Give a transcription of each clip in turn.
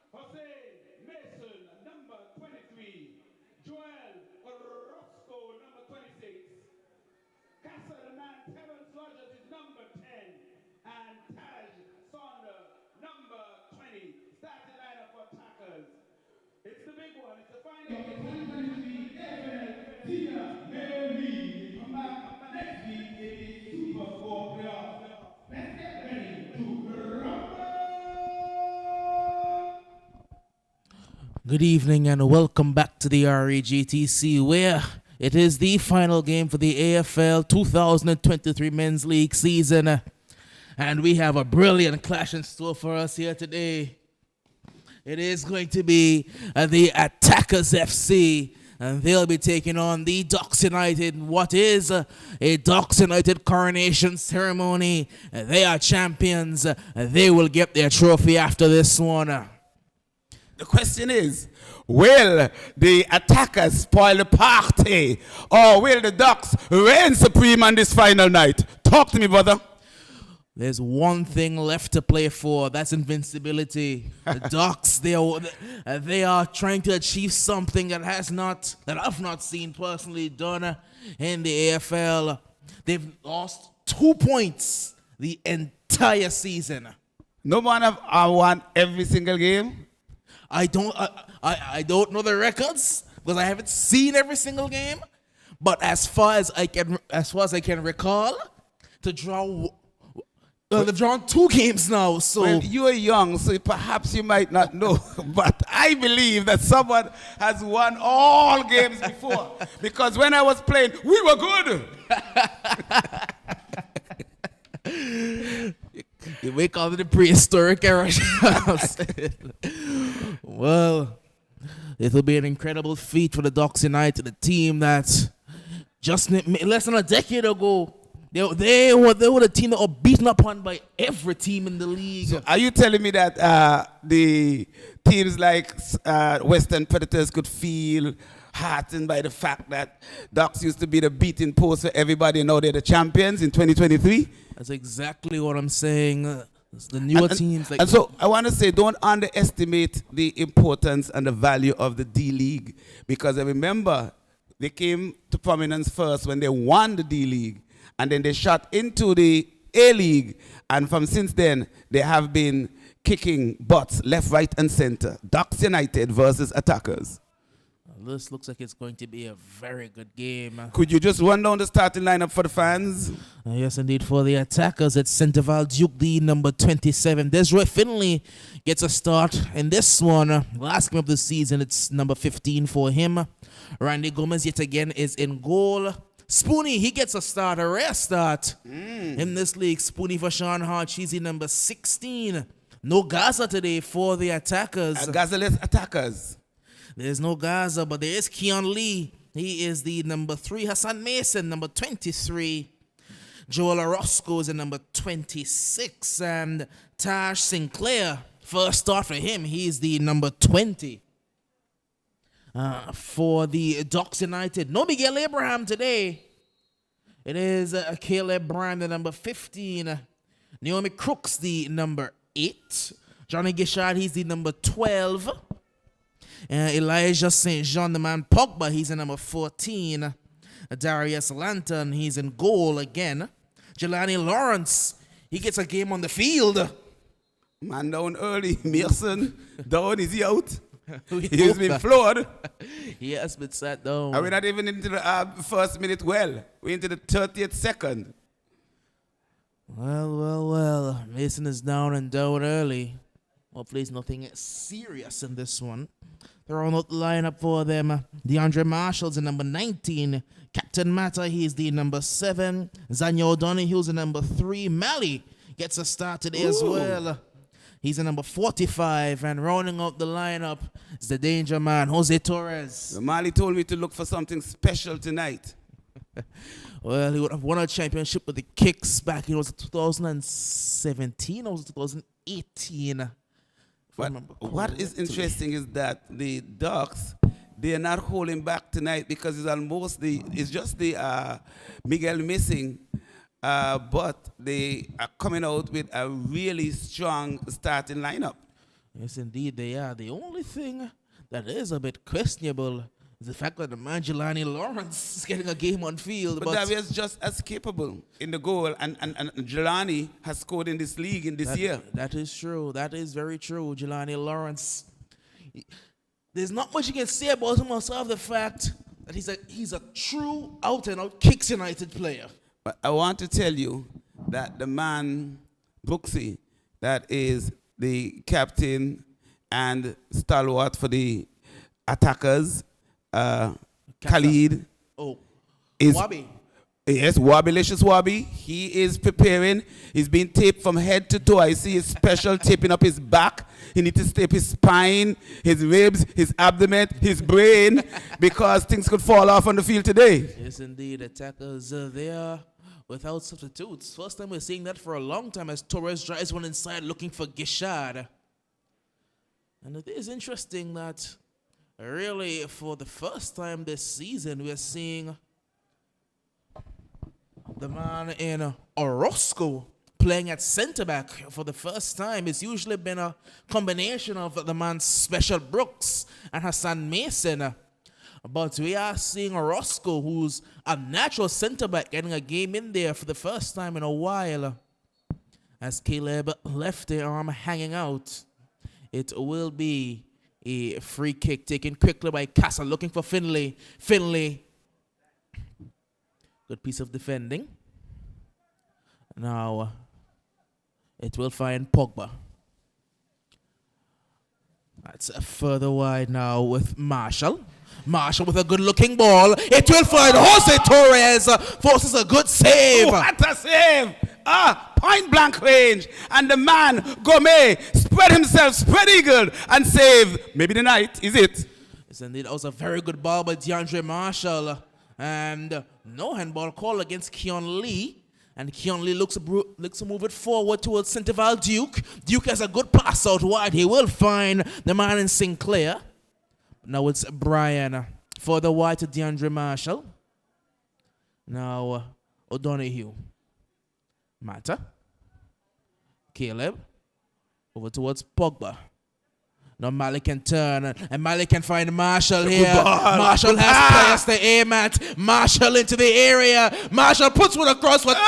Jose Mason, number 23. Joel Orozco, number 26. Castle-Man Terrence Rogers is number 10. And Taj Saunders, number 20. Starting lineup for attackers. It's the big one. It's the final of the 2023 AFL Senior Male League. Come back next week in the Super Bowl playoffs. Let's get ready to rumble! Good evening and welcome back to the REGTC, where it is the final game for the AFL 2023 Men's League season. And we have a brilliant clash in store for us here today. It is going to be the Attackers FC, and they'll be taking on the Ducks United in what is a Ducks United coronation ceremony. They are champions. They will get their trophy after this one. The question is, will the attackers spoil the party, or will the Ducks reign supreme on this final night? Talk to me, brother. There's one thing left to play for. That's invincibility. The Ducks, they are trying to achieve something that I've not seen personally done in the AFL. They've lost 2 points the entire season. No one have won every single game. I don't know the records because I haven't seen every single game. But as far as I can recall, they've drawn 2 games now. So well, you are young, so perhaps you might not know. But I believe that someone has won all games before. Because when I was playing, we were good. You wake up in the prehistoric era. Well, it'll be an incredible feat for the Ducks United, a team that just less than a decade ago, they were the team that were beaten upon by every team in the league. So are you telling me that the teams like Western Predators could feel heartened by the fact that Ducks used to be the beating post for everybody, and now they're the champions in 2023? That's exactly what I'm saying. The newer teams. And so I want to say, don't underestimate the importance and the value of the D-League, because I remember they came to prominence first when they won the D-League, and then they shot into the A-League, and from since then they have been kicking butts left, right, and center. Ducks United versus Attackers. This looks like it's going to be a very good game. Could you just run down the starting lineup for the fans? Yes, indeed. For the Attackers, it's Centerval Duke, the number 27. Desiree Finley gets a start in this one. Last game of the season, it's number 15 for him. Randy Gomez, yet again, is in goal. Spoonie, he gets a start, a rare start in this league. Spoonie for Sean Hart, she's the number 16. No Gaza today for the Attackers. Gazaless Attackers. There's no Gaza, but there is Keon Lee. He is the number 3. Hassan Mason, number 23. Joel Orozco is the number 26. And Taj Sinclair, first start for him, he's the number 20. For the Ducks United, no Miguel Abraham today. It is Caleb Brand, the number 15. Naomi Crooks, the number 8. Johnny Gishard, he's the number 12. Elijah St. John, the man Pogba, he's in number 14. Darius Lanton, he's in goal again. Jelani Lawrence, he gets a game on the field. Man down early. Mason down, is he out? He's been floored. He has been sat down. And we're not even into the first minute well. We're into the 30th second. Well. Mason is down and down early. Hopefully it's nothing serious in this one. Throwing out the lineup for them. DeAndre Marshall's the number 19. Captain Mata, he's the number 7. Zanya O'Donoghue's the number 3. Mally gets a start today as well. He's the number 45. And rounding out the lineup is the danger man, Jose Torres. Mali told me to look for something special tonight. Well, he would have won a championship with the Kicks back in 2017 or was it 2018? But what is interesting is that the Ducks, they are not holding back tonight because it's just the Miguel missing, but they are coming out with a really strong starting lineup. Yes, indeed, they are. The only thing that is a bit questionable is the fact that the man Jelani Lawrence is getting a game on field. But Davi is just as capable in the goal, and Jelani has scored in this league in this year. That is true. That is very true, Jelani Lawrence. There's not much you can say about him outside of the fact that he's a true out-and-out Kicks United player. But I want to tell you that the man, Brooksy, that is the captain and stalwart for the attackers, Khalid, is Wabi. Yes, Wabilicious Wabi. He is preparing. He's been taped from head to toe. I see his special taping up his back. He needs to tape his spine, his ribs, his abdomen, his brain, because things could fall off on the field today. Yes, indeed. Attackers there without substitutes. First time we're seeing that for a long time as Torres drives one inside looking for Gishad. And it is interesting that really for the first time this season we're seeing the man in Orozco playing at centre-back for the first time. It's usually been a combination of the man Special Brooks and Hassan Mason. But we are seeing Orozco, who's a natural centre-back, getting a game in there for the first time in a while. As Caleb left the arm hanging out, it will be a free kick taken quickly by Castle, looking for Finlay. Finlay. Good piece of defending. Now, it will find Pogba. That's further wide now with Marshall. Marshall with a good-looking ball. It will find Jose Torres. Forces a good save. Oh, what a save! Point-blank range. And the man, Gomez, spread himself, spread eagle, and save. Maybe the night, is it? Yes, indeed. That was a very good ball by DeAndre Marshall. And no handball call against Keon Lee. And Keon Lee looks to move it forward towards Centerval Duke. Duke has a good pass out wide. He will find the man in Sinclair. Now it's Brian further wide to DeAndre Marshall. Now O'Donoghue. Mata. Caleb. Over towards Pogba. Now Malik can turn, and Malik can find Marshall here. Marshall has players to aim at. Marshall into the area. Marshall puts one across for Torres.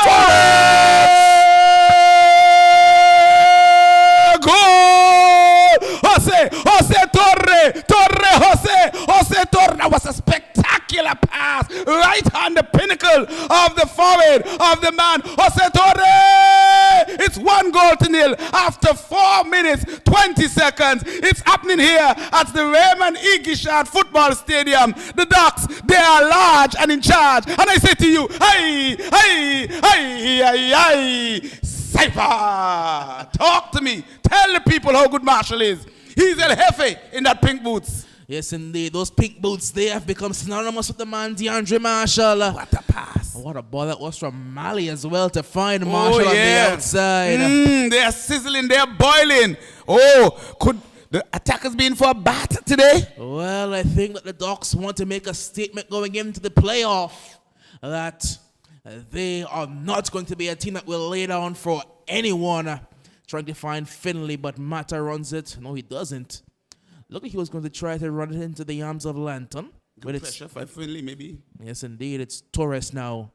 Goal! Jose Torre! Jose Torre! That was a spectacular pass right on the pinnacle of the forehead of the man, Jose Torre! It's 1-0 after 4 minutes, 20 seconds. It's happening here at the Raymond E. Gishard Football Stadium. The Ducks, they are large and in charge. And I say to you, hey, Cypher, talk to me. Tell the people how good Marshall is. He's El Jefe in that pink boots. Yes, indeed. Those pink boots, they have become synonymous with the man, DeAndre Marshall. What a pass. What a ball that was from Mali as well to find Marshall on the outside. They are sizzling, they are boiling. Oh, could the attackers be in for a bat today? Well, I think that the Ducks want to make a statement going into the playoff that they are not going to be a team that will lay down for anyone trying to find Finlay, but Mata runs it. No, he doesn't. Looked like he was going to try to run it into the arms of Lanton. Good pressure for Finlay, maybe. Yes, indeed. It's Torres now.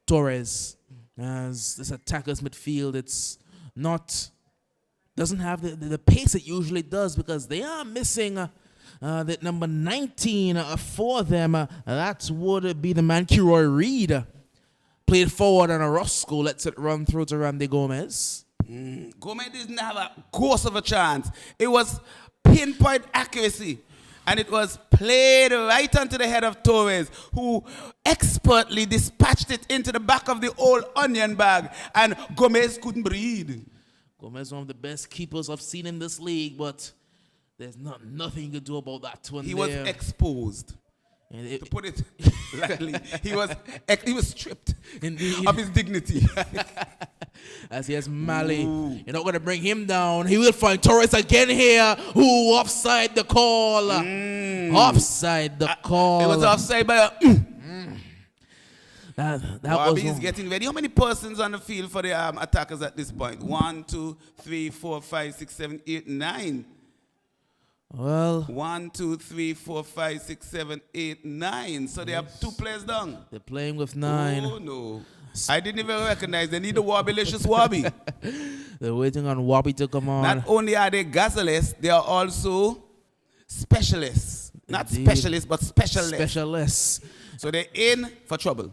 Torres, as this attacker's midfield, it's not, doesn't have the pace it usually does because they are missing the number 19 for them. That would be the man, Kiroy Reed. Played forward and Orozco lets it run through to Randy Gomez. Gomez didn't have a ghost of a chance. It was pinpoint accuracy. And it was played right onto the head of Torres, who expertly dispatched it into the back of the old onion bag. And Gomez couldn't breathe. Gomez, one of the best keepers I've seen in this league, but there's nothing you can do about that one. He was exposed. To put it lightly, he was stripped of his dignity. As he has Mali. You're not going to bring him down. He will find Torres again here. Who offside the call. Offside the call. It was offside by That Wabi is was getting ready. How many persons on the field for the attackers at this point? 1, 2, 3, 4, 5, 6, 7, 8, 9. well. 1, 2, 3, 4, 5, 6, 7, 8, 9. So they have 2 players down. They're playing with 9. Oh no. I didn't even recognize they need a Wobbilicious Wobby. They're waiting on Wobby to come on. Not only are they gazelles, they are also specialists. Not Indeed. specialists, but specialists. Specialists. So they're in for trouble.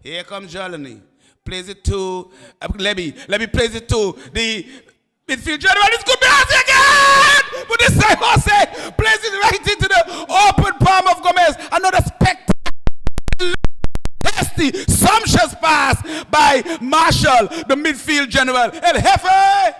Here comes Jolony. Plays it to Lebby. Lebby plays it to the midfield general. It's good behind again! But this time Jose plays it right into the open palm of Gomez. Another spectacular, tasty, sumptuous pass by Marshall, the midfield general. El Jefe!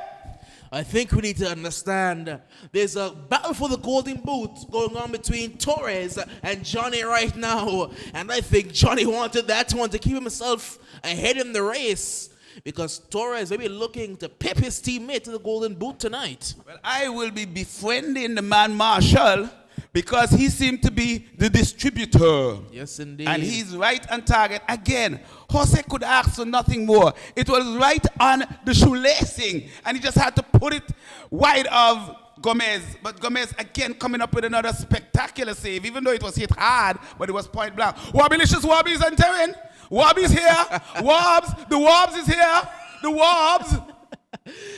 I think we need to understand there's a battle for the golden boot going on between Torres and Johnny right now. And I think Johnny wanted that one to keep himself ahead in the race, because Torres may be looking to pip his teammate to the golden boot tonight. Well, I will be befriending the man Marshall because he seemed to be the distributor. Yes, indeed. And he's right on target. Again, Jose could ask for nothing more. It was right on the shoelacing, and he just had to put it wide of Gomez. But Gomez, again, coming up with another spectacular save, even though it was hit hard, but it was point blank. Wobbilicious Wobby's entering. Wobby's here. Wobbs. The Wobbs is here. The Wobbs.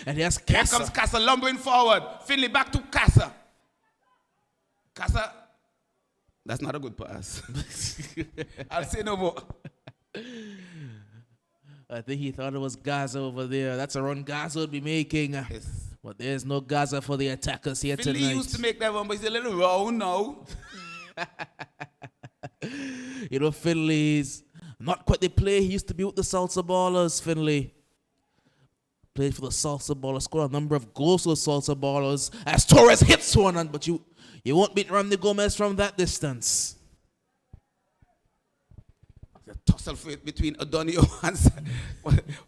And here's Here Casa. comes Casa lumbering forward. Finley back to Casa. Casa, that's not a good pass. I'll say no more. I think he thought it was Gaza over there. That's a run Gaza would be making. Yes. But there's no Gaza for the attackers here Finley tonight. used to make that one, but he's a little round now. You know, Finley's not quite the player he used to be with the Salsa Ballers, Finley. Played for the Salsa Ballers, scored a number of goals for the Salsa Ballers. As Torres hits one, but you won't beat Randy Gomez from that distance. The tussle between O'Donoghue and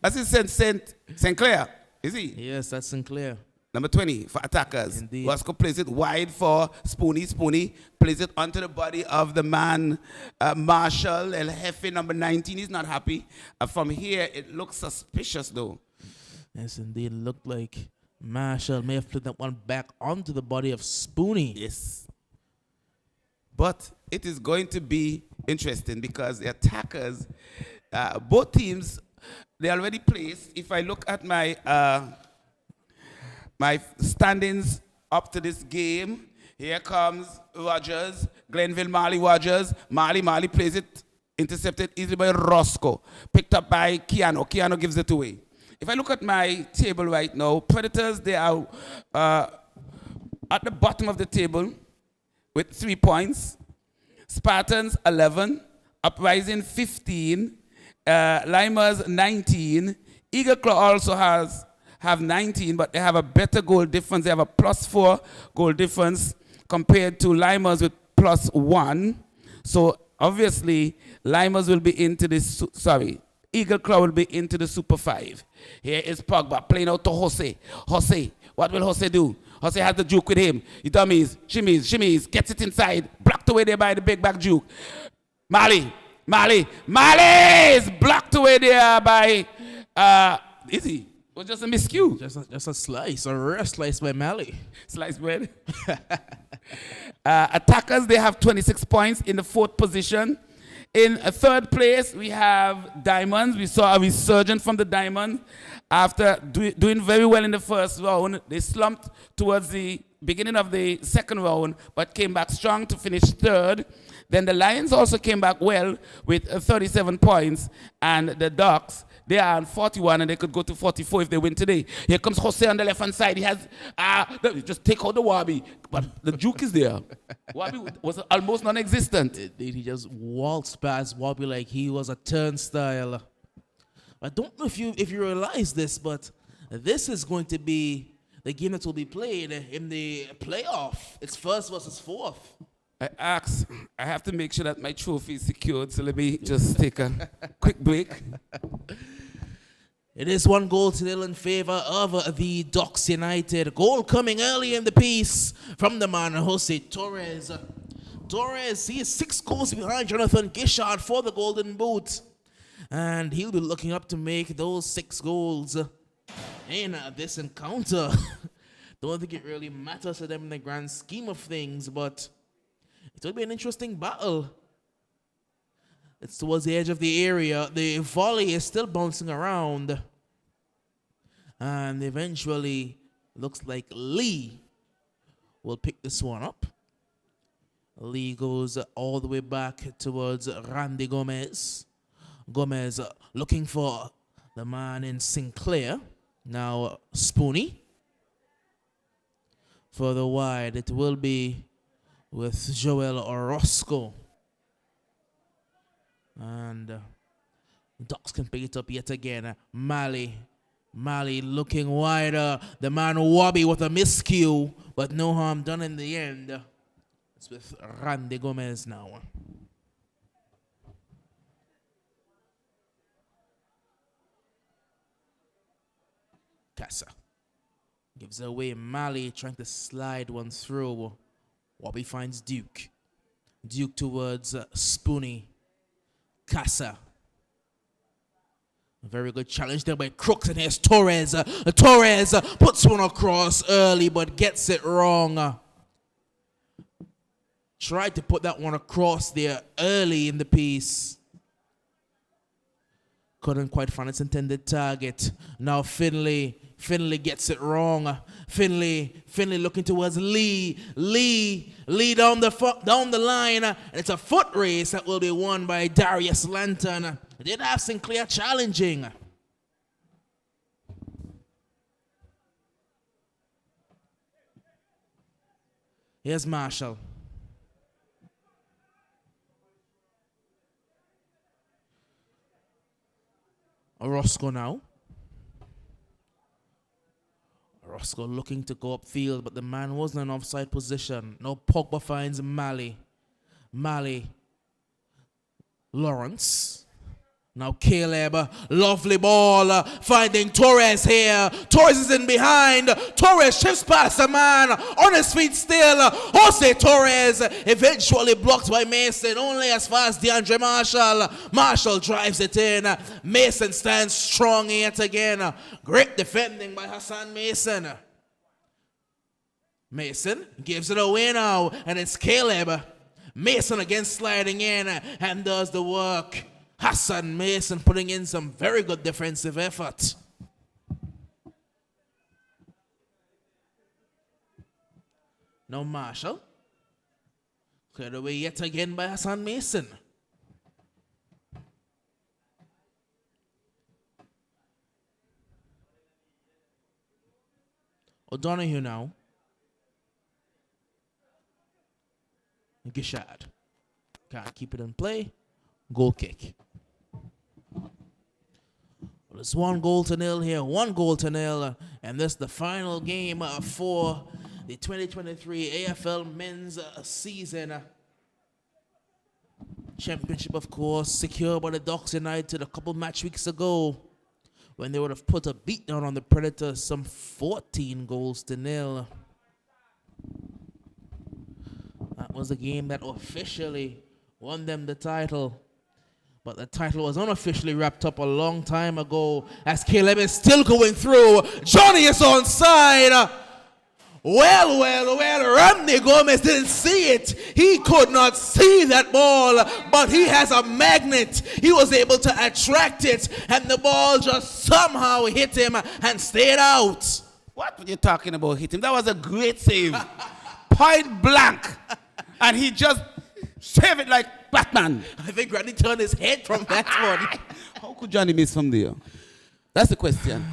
what's his St. Clair, is he? Yes, that's Sinclair. Number 20 for attackers. Indeed. Wasco plays it wide for Spoonie. Spoonie plays it onto the body of the man Marshall. El Jefe, number 19. He's not happy. From here, it looks suspicious, though. Yes, indeed. It looked like Marshall may have put that one back onto the body of Spoonie. Yes. But it is going to be interesting because the attackers, both teams, they already placed. If I look at my my standings up to this game, here comes Rogers, Glenville, Marley Rogers. Marley plays it, intercepted easily by Roscoe, picked up by Keanu. Keanu gives it away. If I look at my table right now, Predators, they are at the bottom of the table with 3 points. Spartans, 11. Uprising, 15. Limers, 19. Eagle Claw also have 19, but they have a better goal difference. They have a +4 goal difference compared to Limers with +1. So obviously, Limers will be into this, Eagle Claw will be into the Super 5. Here is Pogba playing out to Jose. Jose, what will Jose do? Jose has the juke with him. He dummies, shimmies, gets it inside, blocked away there by the big back juke. Mali is blocked away there by, Izzy. It was just a miscue. Just a slice, a rare slice by Mali. Sliced bread. Attackers, they have 26 points in the 4th position. In third place, we have Diamonds. We saw a resurgence from the Diamonds. After doing very well in the first round, they slumped towards the beginning of the second round, but came back strong to finish 3rd. Then the Lions also came back well with 37 points. And the Ducks, they are on 41, and they could go to 44 if they win today. Here comes Jose on the left-hand side. He has, just take out the Wabi. But the juke is there. Wabi was almost non-existent. He just waltzed past Wabi like he was a turnstile. I don't know if you realize this, but this is going to be the game that will be played in the playoff. It's 1st versus 4th. I have to make sure that my trophy is secured, so let me just take a quick break. It is 1-0 in favor of the Ducks United. Goal coming early in the piece from the man Jose Torres. Torres, he is 6 goals behind Jonathan Gishard for the Golden Boot. And he'll be looking up to make those 6 goals in this encounter. Don't think it really matters to them in the grand scheme of things, but it will be an interesting battle. It's towards the edge of the area. The volley is still bouncing around. And eventually, looks like Lee will pick this one up. Lee goes all the way back towards Randy Gomez. Gomez looking for the man in Sinclair. Now Spoonie. Further wide, it will be with Joel Orozco. And Ducks can pick it up yet again. Mali looking wider. The man Wobby with a miscue, but no harm done in the end. It's with Randy Gomez now. Casa gives away. Mali trying to slide one through. Wobby finds Duke. Duke towards Spoonie. Casa. Very good challenge there by Crooks, and here's Torres. Torres puts one across early but gets it wrong. Tried to put that one across there early in the piece. Couldn't quite find its intended target. Now Finley gets it wrong. Finley looking towards Lee. Lee down the line. And it's a foot race that will be won by Darius Lanton. Did have Sinclair challenging. Here's Marshall. Orozco now. Orozco looking to go upfield, but the man was in an offside position. Now Pogba finds Mali. Lawrence. Now Caleb, lovely ball, finding Torres here. Torres is in behind. Torres shifts past the man, on his feet still. Jose Torres eventually blocked by Mason, only as far as DeAndre Marshall. Marshall drives it in. Mason stands strong yet again. Great defending by Hassan Mason. Mason gives it away now, and it's Caleb. Mason again sliding in and does the work. Hassan Mason putting in some very good defensive effort. Now Marshall. Cleared away yet again by Hassan Mason. O'Donoghue now. Gishad. Can't keep it in play. Goal kick. Well, it's 1-0 here, 1-0, and this is the final game for the 2023 AFL men's season championship, of course, secured by the Ducks United a couple match weeks ago when they would have put a beatdown on the Predators, some 14-0. That was the game that officially won them the title. But the title was unofficially wrapped up a long time ago as Caleb is still going through. Johnny is onside. Well, Randy Gomez didn't see it. He could not see that ball, but he has a magnet. He was able to attract it, and the ball just somehow hit him and stayed out. What were you talking about, hit him? That was a great save. Point blank. And he just saved it like Batman. I think Randy turned his head from that one. How could Johnny miss from there? That's the question.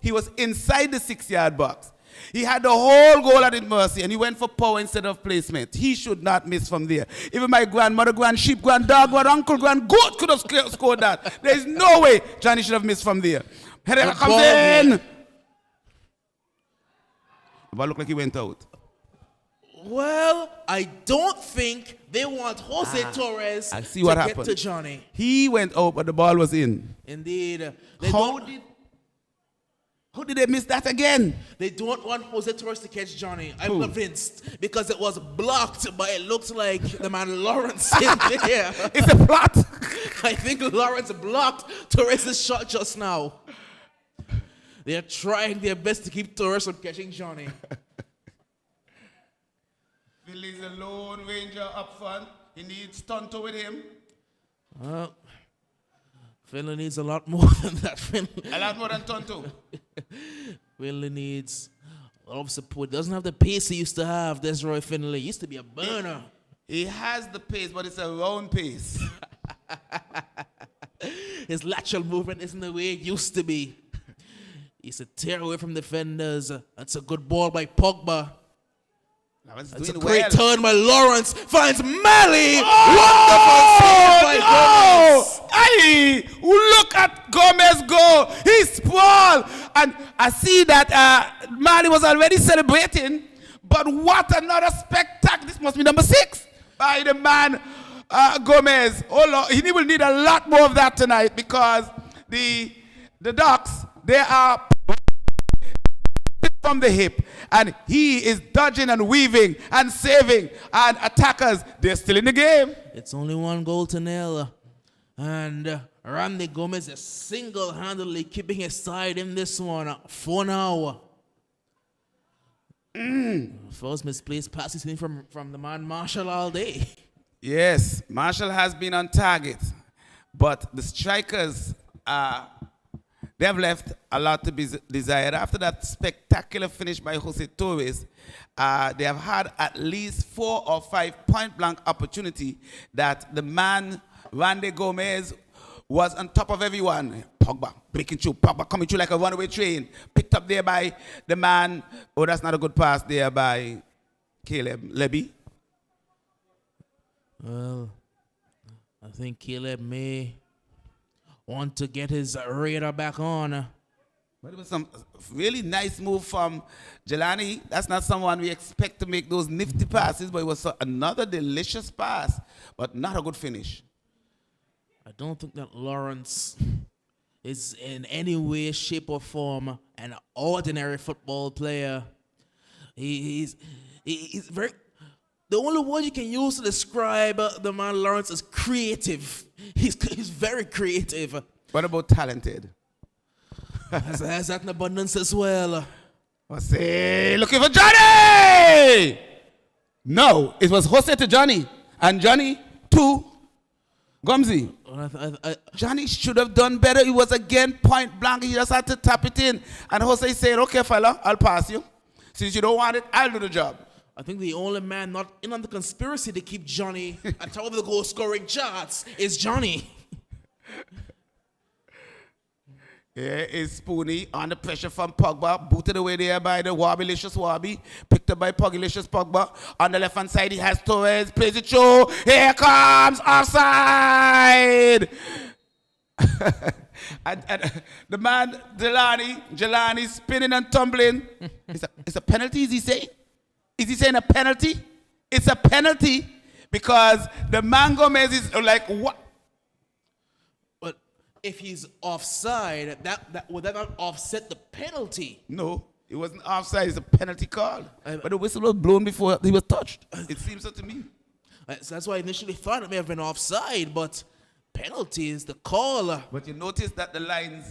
He was inside the 6-yard box. He had the whole goal at his mercy, and he went for power instead of placement. He should not miss from there. Even my grandmother, grand sheep, grand dog, grand uncle, grand goat could have scored that. There is no way Johnny should have missed from there. Herrera comes in. The ball looked like he went out. Well, I don't think they want Jose Torres get to Johnny. He went out, but the ball was in. Indeed. How did they miss that again? They don't want Jose Torres to catch Johnny. I'm convinced. Because it was blocked, but it looked like the man Lawrence in there. It's a plot. I think Lawrence blocked Torres' shot just now. They're trying their best to keep Torres from catching Johnny. Philly's a lone ranger up front. He needs Tonto with him. Finley needs a lot more than that. A lot more than Tonto. Finley needs a lot of support. Doesn't have the pace he used to have. Desroy Finley used to be a burner. He has the pace, but it's a round pace. His lateral movement isn't the way it used to be. He's a tear away from defenders. That's a good ball by Pogba. That's a great turn by Lawrence. Finds Mali. Wonderful save by Gomez. Hey, look at Gomez go. He sprawled. And I see that Mali was already celebrating. But what another spectacle. This must be number 6 by the man Gomez. Oh, Lord. He will need a lot more of that tonight because the Ducks, they are from the hip, and he is dodging and weaving and saving, and attackers, they're still in the game. It's only 1 goal to nil, and Randy Gomez is single-handedly keeping his side in this one for now. First misplaced pass is from the man Marshall all day. Yes, Marshall has been on target, but the strikers they have left a lot to be desired. After that spectacular finish by Jose Torres, they have had at least 4 or 5 point-blank opportunity that the man, Randy Gomez, was on top of everyone. Pogba breaking through, Pogba coming through like a runaway train. Picked up there by the man, oh, that's not a good pass there by Caleb Leby. Well, I think Caleb may want to get his radar back on. But it was some really nice move from Jelani. That's not someone we expect to make those nifty passes, but it was another delicious pass, but not a good finish. I don't think that Lawrence is in any way, shape, or form an ordinary football player. He's very... The only word you can use to describe the man Lawrence is creative. He's very creative. What about talented? Has that in abundance as well. Jose looking for Johnny! No, it was Jose to Johnny. And Johnny to Gumsy. Johnny should have done better. It was again point blank. He just had to tap it in. And Jose said, okay, fella, I'll pass you. Since you don't want it, I'll do the job. I think the only man not in on the conspiracy to keep Johnny at top of the goal scoring charts is Johnny. Here is Spoonie under pressure from Pogba, booted away there by the Wobby-licious Wobby, picked up by Poggy-licious Pogba. On the left-hand side, he has Torres, plays it through. Here comes offside! and the man, Jelani spinning and tumbling. It's a penalty, is he saying? Is he saying a penalty? It's a penalty because the man Gomez is like, what? But if he's offside, would that not offset the penalty? No, it wasn't offside. It's a penalty call. But the whistle was blown before he was touched. It seems so to me. So that's why I initially thought it may have been offside, but penalty is the call. But you notice that the lines,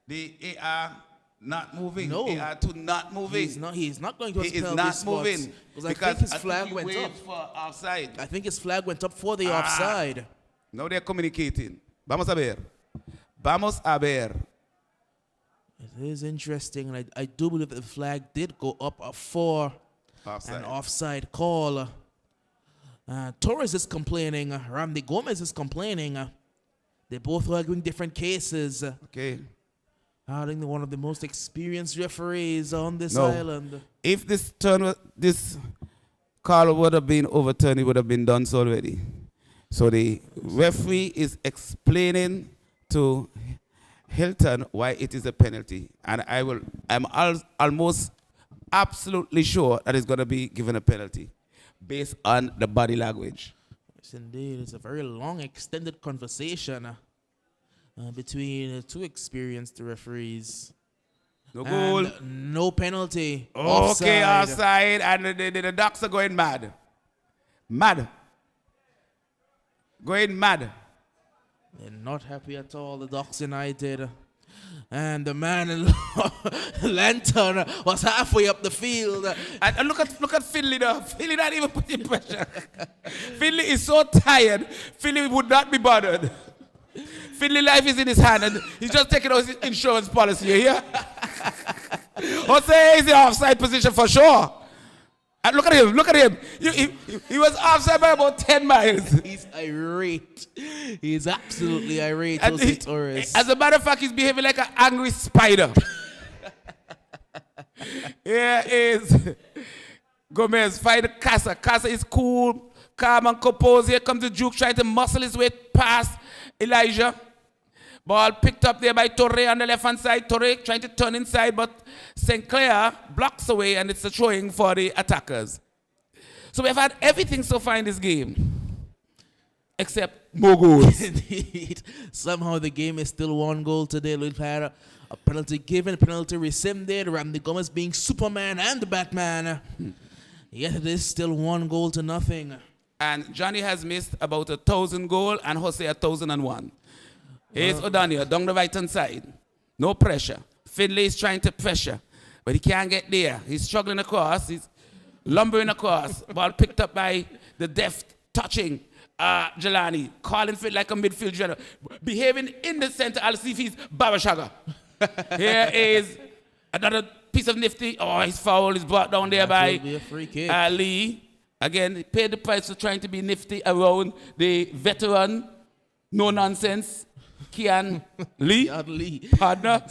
they are not moving. No. AR2 not moving. He's not going to his He is penalty not spots, moving. because I think his flag went up. For offside. I think his flag went up for the offside. Now they're communicating. Vamos a ver. Vamos a ver. It is interesting, and I do believe that the flag did go up for Offside. an offside call. Torres is complaining. Randy Gomez is complaining. They're both arguing different cases. Okay. I think they're one of the most experienced referees on this island. If this call would have been overturned, it would have been done so already. So the referee is explaining to Hilton why it is a penalty, and I'm almost absolutely sure that it's going to be given a penalty based on the body language. Yes, indeed. It's a very long, extended conversation between two experienced referees. No goal. No penalty. Okay, offside, and the Ducks are going mad. Mad. Going mad. They're not happy at all, the Ducks United. And the man in Lantern was halfway up the field. And look at Finley though. Finley not even putting pressure. Finley is so tired. Finley would not be bothered. Finley life is in his hand and he's just taking out his insurance policy. You hear? Jose is the offside position for sure. And look at him. He was offside by about 10 miles. He's irate. He's absolutely irate, Jose Torres. As a matter of fact, he's behaving like an angry spider. Here is Gomez fighting Casa. Casa is cool, calm and composed. Here comes the Duke trying to muscle his way past Elijah. Ball picked up there by Torre on the left-hand side. Torre trying to turn inside, but St. Clair blocks away, and it's a throwing for the attackers. So we've had everything so far in this game, except more goals. Indeed. Somehow the game is still 1 goal today. We've had a penalty given, penalty rescinded. Randy Gomez being Superman and Batman. Yet it is still 1 goal to nothing. And Johnny has missed about 1,000 goals, and Jose 1,001. Here's O'Donnell down the right-hand side. No pressure. Finlay is trying to pressure, but he can't get there. He's struggling across. He's lumbering across. Ball picked up by the deft touching Jelani. Calling fit like a midfield general. Behaving in the center. I'll see if he's Barashaga. Here is another piece of nifty. Oh, his foul is brought down there by be a free kick. Lee. Again, he paid the price for trying to be nifty around the veteran. No nonsense. Kian Lee, partner,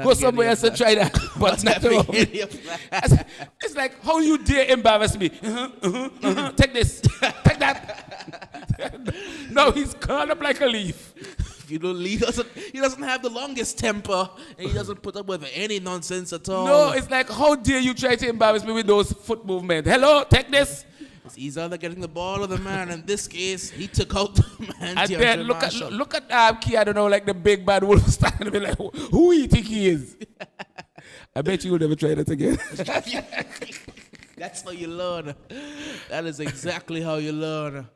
go somewhere else and try that. But not around. It's like, how you dare embarrass me? Take this, take that. No, he's curled up like a leaf. You know, Lee doesn't have the longest temper, and he doesn't put up with any nonsense at all. No, it's like, how dare you try to embarrass me with those foot movements? Hello, take this. He's either getting the ball or the man. In this case, he took out the man. And then look at Key, I don't know, like the big bad wolf standing there like, who you think he is? I bet you will never try that again. That's how you learn. That is exactly how you learn.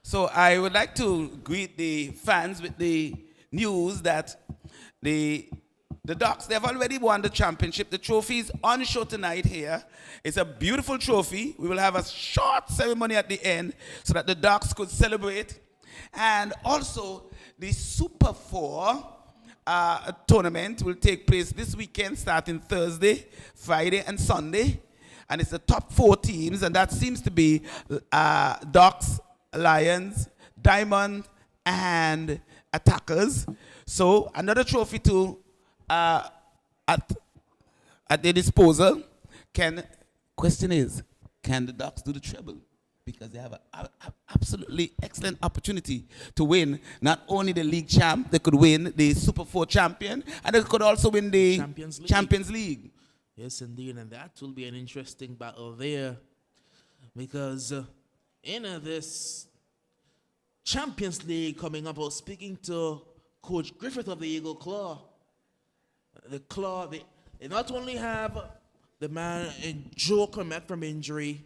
So I would like to greet the fans with the news that the Ducks, they've already won the championship. The trophy is on show tonight here. It's a beautiful trophy. We will have a short ceremony at the end so that the Ducks could celebrate. And also, the Super 4 tournament will take place this weekend, starting Thursday, Friday, and Sunday. And it's the top 4 teams, and that seems to be Ducks, Lions, Diamond, and Attackers. So another trophy to at their disposal. Question is, can the Ducks do the treble? Because they have an absolutely excellent opportunity to win not only the league champ, they could win the Super 4 champion, and they could also win the Champions League. Yes, indeed, and that will be an interesting battle there. Because in this Champions League coming up, I was speaking to Coach Griffith of the Eagle Claw. The Claw, they not only have the man Joe coming back from injury,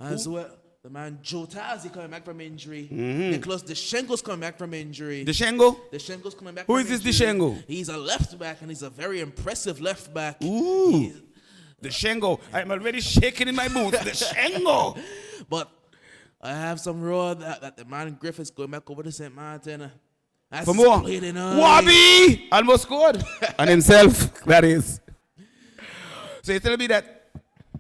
as well the man Joe Tazi coming back from injury. Nicholas Deshengo's coming back from injury. Deshengo? Deshengo's coming back Who from is this injury. Deshengo? He's a left back, and he's a very impressive left back. Ooh, Deshengo. I'm already shaking in my boots. Deshengo. But I have some raw that the man Griffith's going back over to St. Martin. For more. Wabi almost scored on himself, that is. So you're telling me that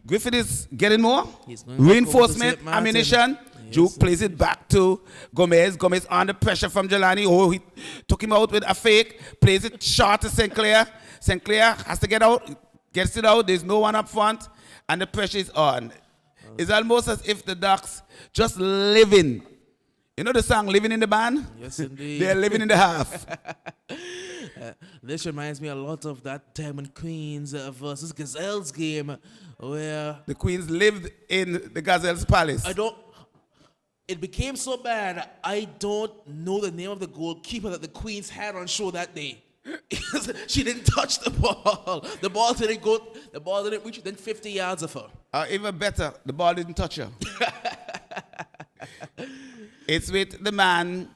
Griffith is getting more? Reinforcement, ammunition. Yes, Duke plays it back to Gomez. Gomez under pressure from Jelani. Oh, he took him out with a fake. Plays it short to St. Clair. St. Clair has to get out. Gets it out. There's no one up front. And the pressure is on. It's almost as if the Ducks just living. You know the song Living in the Band? Yes, indeed. They're living in the half. This reminds me a lot of that Diamond Queens versus Gazelles game where the Queens lived in the Gazelles Palace. It became so bad, I don't know the name of the goalkeeper that the Queens had on show that day. She didn't touch the ball. The ball didn't reach within 50 yards of her. Even better, the ball didn't touch her. It's with the man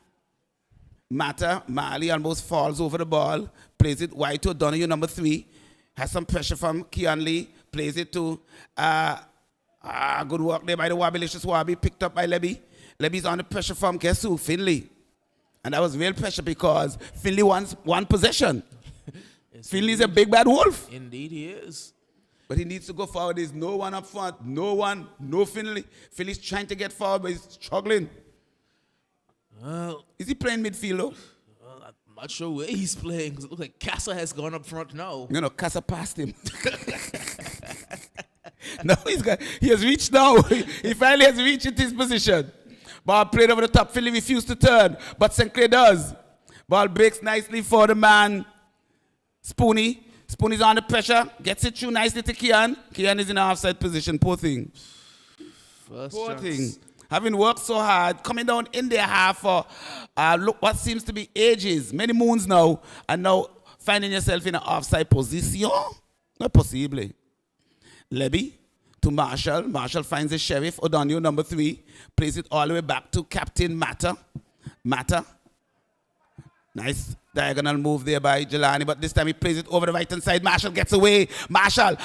Marley almost falls over the ball, plays it wide to O'Donoghue, number 3. Has some pressure from Keon Lee, plays it to, good work there by the Wabbilicious Wabby, picked up by Lebby. Lebby's under pressure from, guess who? Finley. And that was real pressure because Finley wants one possession. Yes, Finley's a big bad wolf. Indeed he is. But he needs to go forward. There's no one up front. No Finley. Finley's trying to get forward, but he's struggling. Well, Is he playing midfield though? I'm not sure where he's playing because it looks like Casa has gone up front now. No, Casa passed him. No, he has reached now. He finally has reached his position. Ball played over the top. Finley refused to turn, but St. Clair does. Ball breaks nicely for the man, Spoonie. Spoonie's under pressure. Gets it through nicely to Kian. Kian is in an offside position. Poor thing. Poor thing. Having worked so hard, coming down in their half for look what seems to be ages, many moons now, and now finding yourself in an offside position? Not possibly. Lebby to Marshall. Marshall finds the Sheriff. O'Donoghue, number 3, plays it all the way back to Captain Matter. Nice diagonal move there by Jelani, but this time he plays it over the right-hand side. Marshall gets away. Marshall!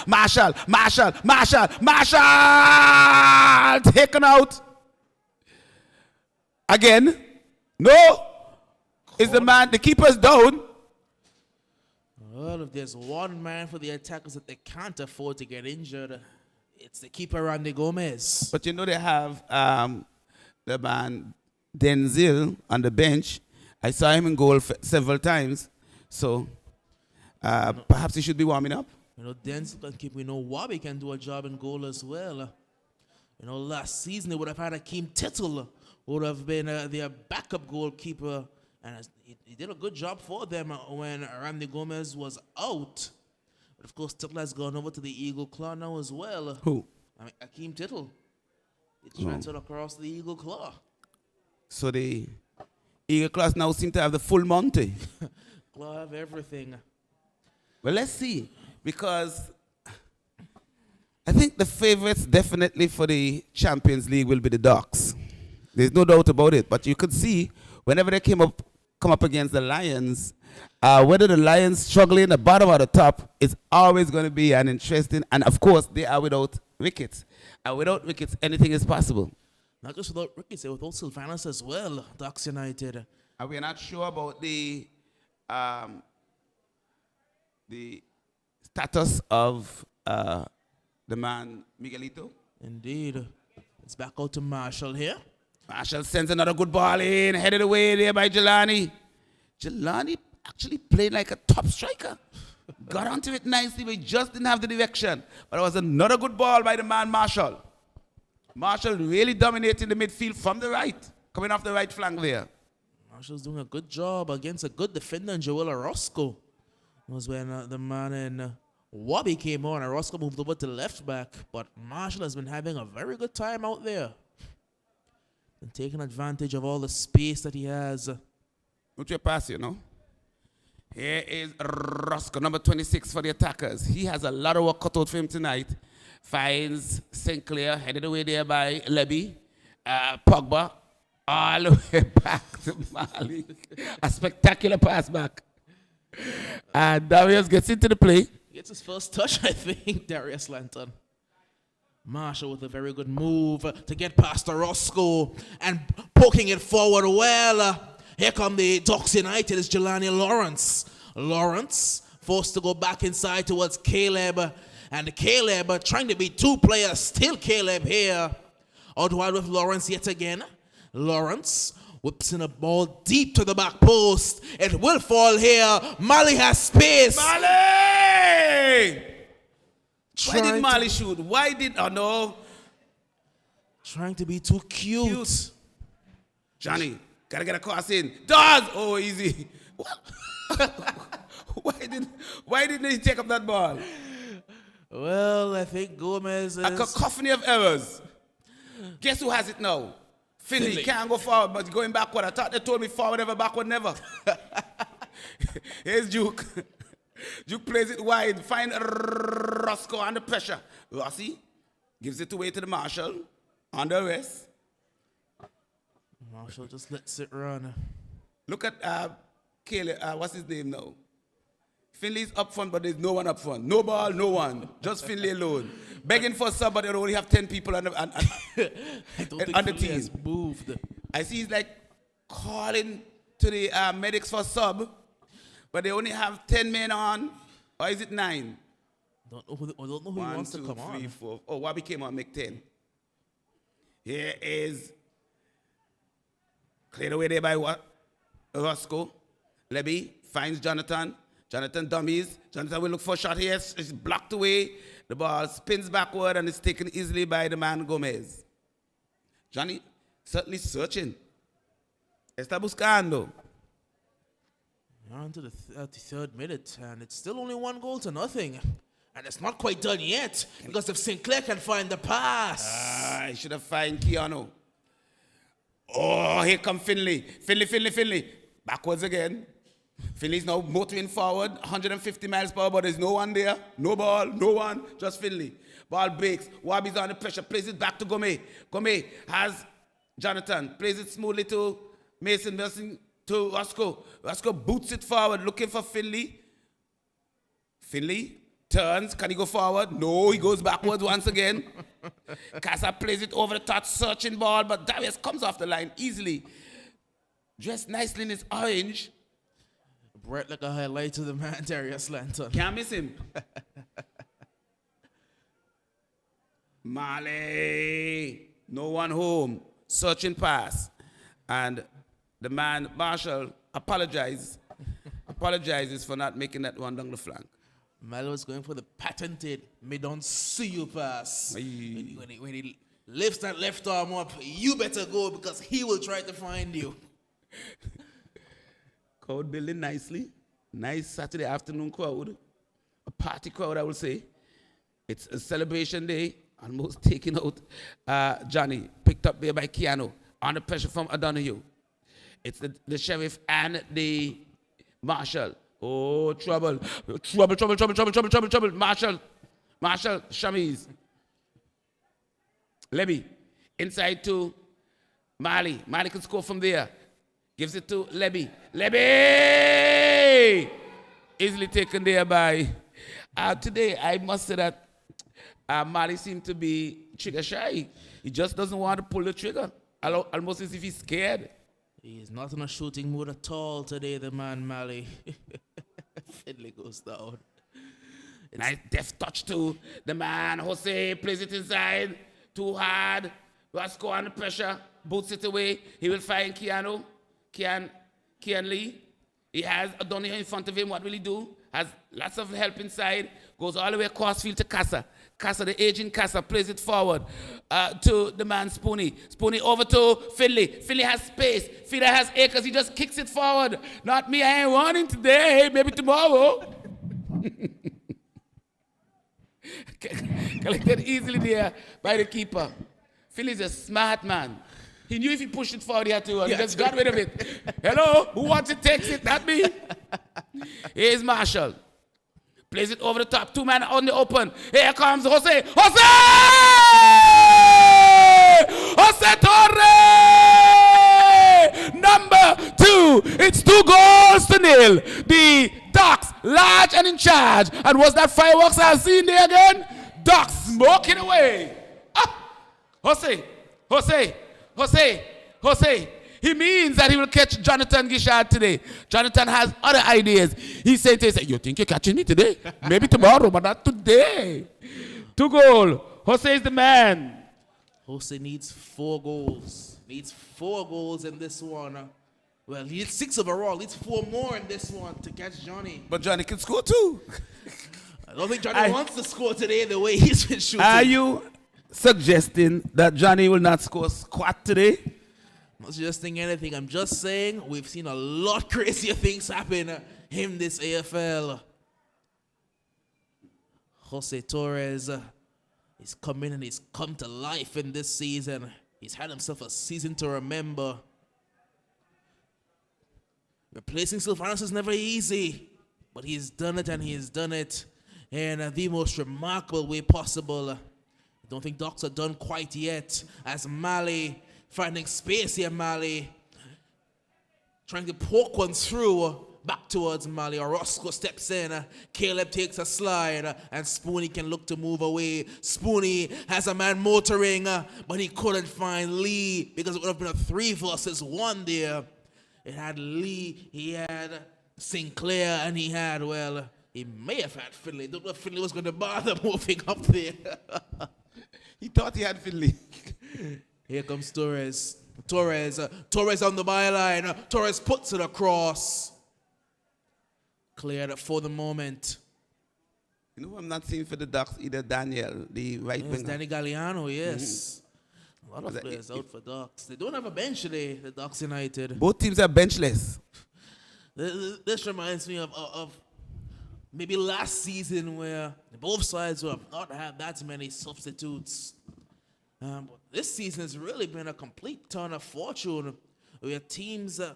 Taken out. Again. No. Is the man, the keeper's down. Well, if there's one man for the attackers that they can't afford to get injured, it's the keeper, Randy Gomez. But you know they have the man Denzel on the bench. I saw him in goal several times. So perhaps he should be warming up. You know, Denzel can keep, Wabi can do a job in goal as well. Last season they would have had Akeem Tittle, would have been their backup goalkeeper. And he did a good job for them when Randy Gomez was out. But of course, Tittle has gone over to the Eagle Claw now as well. Who? Akeem Tittle. He transferred across the Eagle Claw. So the Eagle Claws now seem to have the full Monty. Claw have everything. Well, let's see. Because I think the favorites definitely for the Champions League will be the Ducks. There's no doubt about it. But you could see whenever they come up against the Lions, whether the Lions struggling the bottom or the top, it's always going to be an interesting. And of course, they are without wickets. And without wickets, anything is possible. Not just without wickets, without Sylvanus as well, Ducks United. And we're not sure about the status of the man Miguelito. Indeed. It's back out to Marshall here. Marshall sends another good ball in, headed away there by Jelani. Jelani actually played like a top striker. Got onto it nicely, but he just didn't have the direction. But it was another good ball by the man Marshall. Marshall really dominating the midfield from the right, coming off the right flank there. Marshall's doing a good job against a good defender in Joel Orozco. It was when the man in Wabi came on, Orozco moved over to left back, but Marshall has been having a very good time out there. And taking advantage of all the space that he has. Don't you pass, Here is Roscoe, number 26 for the attackers. He has a lot of work cut out for him tonight. Finds St. Clair, headed away there by Lebby. Pogba, all the way back to Mali. A spectacular pass back. And Darius gets into the play. Gets his first touch, I think, Darius Lanton. Marshall with a very good move to get past Orozco and poking it forward well. Here come the Ducks United. It's Jelani Lawrence. Lawrence forced to go back inside towards Caleb. And Caleb trying to beat 2 players. Still Caleb here. Out wide with Lawrence yet again. Lawrence whips in a ball deep to the back post. It will fall here. Mali has space. Mali! Why did Mali shoot? Oh no. Trying to be too cute. Johnny, gotta get a cross in. Does! Oh, easy. Why didn't he take up that ball? Well, I think Gomez is... A cacophony of errors. Guess who has it now? Finley can't go forward, but going backward. I thought they told me forward never, backward never. Here's Duke. Duke plays it wide. Find Roscoe under pressure. Rossi gives it away to the Marshall. Under arrest. Marshall just lets it run. Look at Caleb, what's his name now? Finley's up front, but there's no one up front. No ball, no one. Just Finley alone. Begging for sub, but they only have 10 people on the, I don't think on the Finley team. has moved. I see he's like calling to the medics for sub, but they only have 10 men on. Or is it 9? I don't know who wants to come 3, on. 4. Oh, Wabi came on, make 10. Here is cleared away there by what? Roscoe. Levy finds Jonathan. Jonathan dummies. Jonathan will look for a shot here. It's blocked away. The ball spins backward and is taken easily by the man Gomez. Johnny certainly searching. Está buscando. We're on to the 33rd minute, and it's still only 1-0-0. And it's not quite done yet, because if Sinclair can find the pass. I should have found Keanu. Oh, here come Finley. Finley. Backwards again. Finley's now motoring forward, 150 miles per hour, but there's no one there. No ball, no one, just Finley. Ball breaks. Wabi's under pressure, plays it back to Gomez. Gomez has Jonathan, plays it smoothly to Mason to Roscoe. Roscoe boots it forward, looking for Finley. Finley turns. Can he go forward? No, he goes backwards once again. Casa plays it over the top, searching ball, but Darius comes off the line easily. Dressed nicely in his orange. Bright like a highlight to the man, Darius Lanton. Can't miss him. Marley. No one home. Searching pass. And the man, Marshall, apologizes for not making that one down the flank. Malo is going for the patented "me don't see you" pass. Aye. When he lifts that left arm up, you better go because he will try to find you. Crowd building nicely. Nice Saturday afternoon crowd. A party crowd, I will say. It's a celebration day. Almost taking out Johnny. Picked up there by Keanu. Under pressure from O'Donoghue. It's the sheriff and the marshal. Oh, trouble. Marshall, Shamiz. Levy. Inside to Mali. Mali can score from there. Gives it to Levy. Easily taken there by. Today, I must say that Mali seemed to be trigger shy. He just doesn't want to pull the trigger. Almost as if he's scared. He is not in a shooting mood at all today, the man Mali. Finley goes down. Nice deft touch to the man. Jose plays it inside. Too hard. Roscoe under pressure. Boots it away. He will find Keanu. Kean Lee. He has O'Donoghue in front of him. What will he do? Has lots of help inside. Goes all the way across field to Casa. Casa, the aging Casa, plays it forward to the man Spooney. Spooney over to Finley. Finley has space. Fida has acres. He just kicks it forward. Not me. I ain't running today. Maybe tomorrow. Collected easily there by the keeper. Finley's a smart man. He knew if he pushed it forward, he had to run. He just got rid of it. Hello? Who wants it, takes it. Not me. Here's Marshall. Plays it over the top. 2 man on the open. Here comes Jose. Jose Torre! Number 2. It's 2-0. The Ducks, large and in charge. And was that fireworks I've seen there again? Ducks smoking away. Jose. He means that he will catch Jonathan Gishard today. Jonathan has other ideas. He said to himself, you think you're catching me today? Maybe tomorrow, but not today. 2 goals. Jose is the man. Jose needs 4 goals. Needs 4 goals in this one. Well, he needs 6 overall. Needs 4 more in this one to catch Johnny. But Johnny can score too. I don't think Johnny wants to score today the way he's been shooting. Are you suggesting that Johnny will not score squat today? I'm not suggesting anything. I'm just saying we've seen a lot crazier things happen in this AFL. Jose Torres is coming and he's come to life in this season. He's had himself a season to remember. Replacing Sylvanus is never easy, but he's done it and he's done it in the most remarkable way possible. I don't think Docs are done quite yet as Mali finding space here. Mali trying to poke one through back towards Mali. Orozco steps in. Caleb takes a slide, and Spoonie can look to move away. Spoonie has a man motoring, but he couldn't find Lee because it would have been a 3 versus 1 there. It had Lee, he had Sinclair, and he had, well, he may have had Finley. Don't know if Finley was going to bother moving up there. He thought he had Finley. Here comes Torres. Torres on the byline. Torres puts it across. Cleared for the moment. You know, I'm not seeing for the Ducks either Daniel, the right winger. Danny Galliano, yes. A lot of Was players out for Ducks. They don't have a bench today, the Ducks United. Both teams are benchless. This reminds me of maybe last season where both sides will not have that many substitutes. This season has really been a complete turn of fortune. We have teams that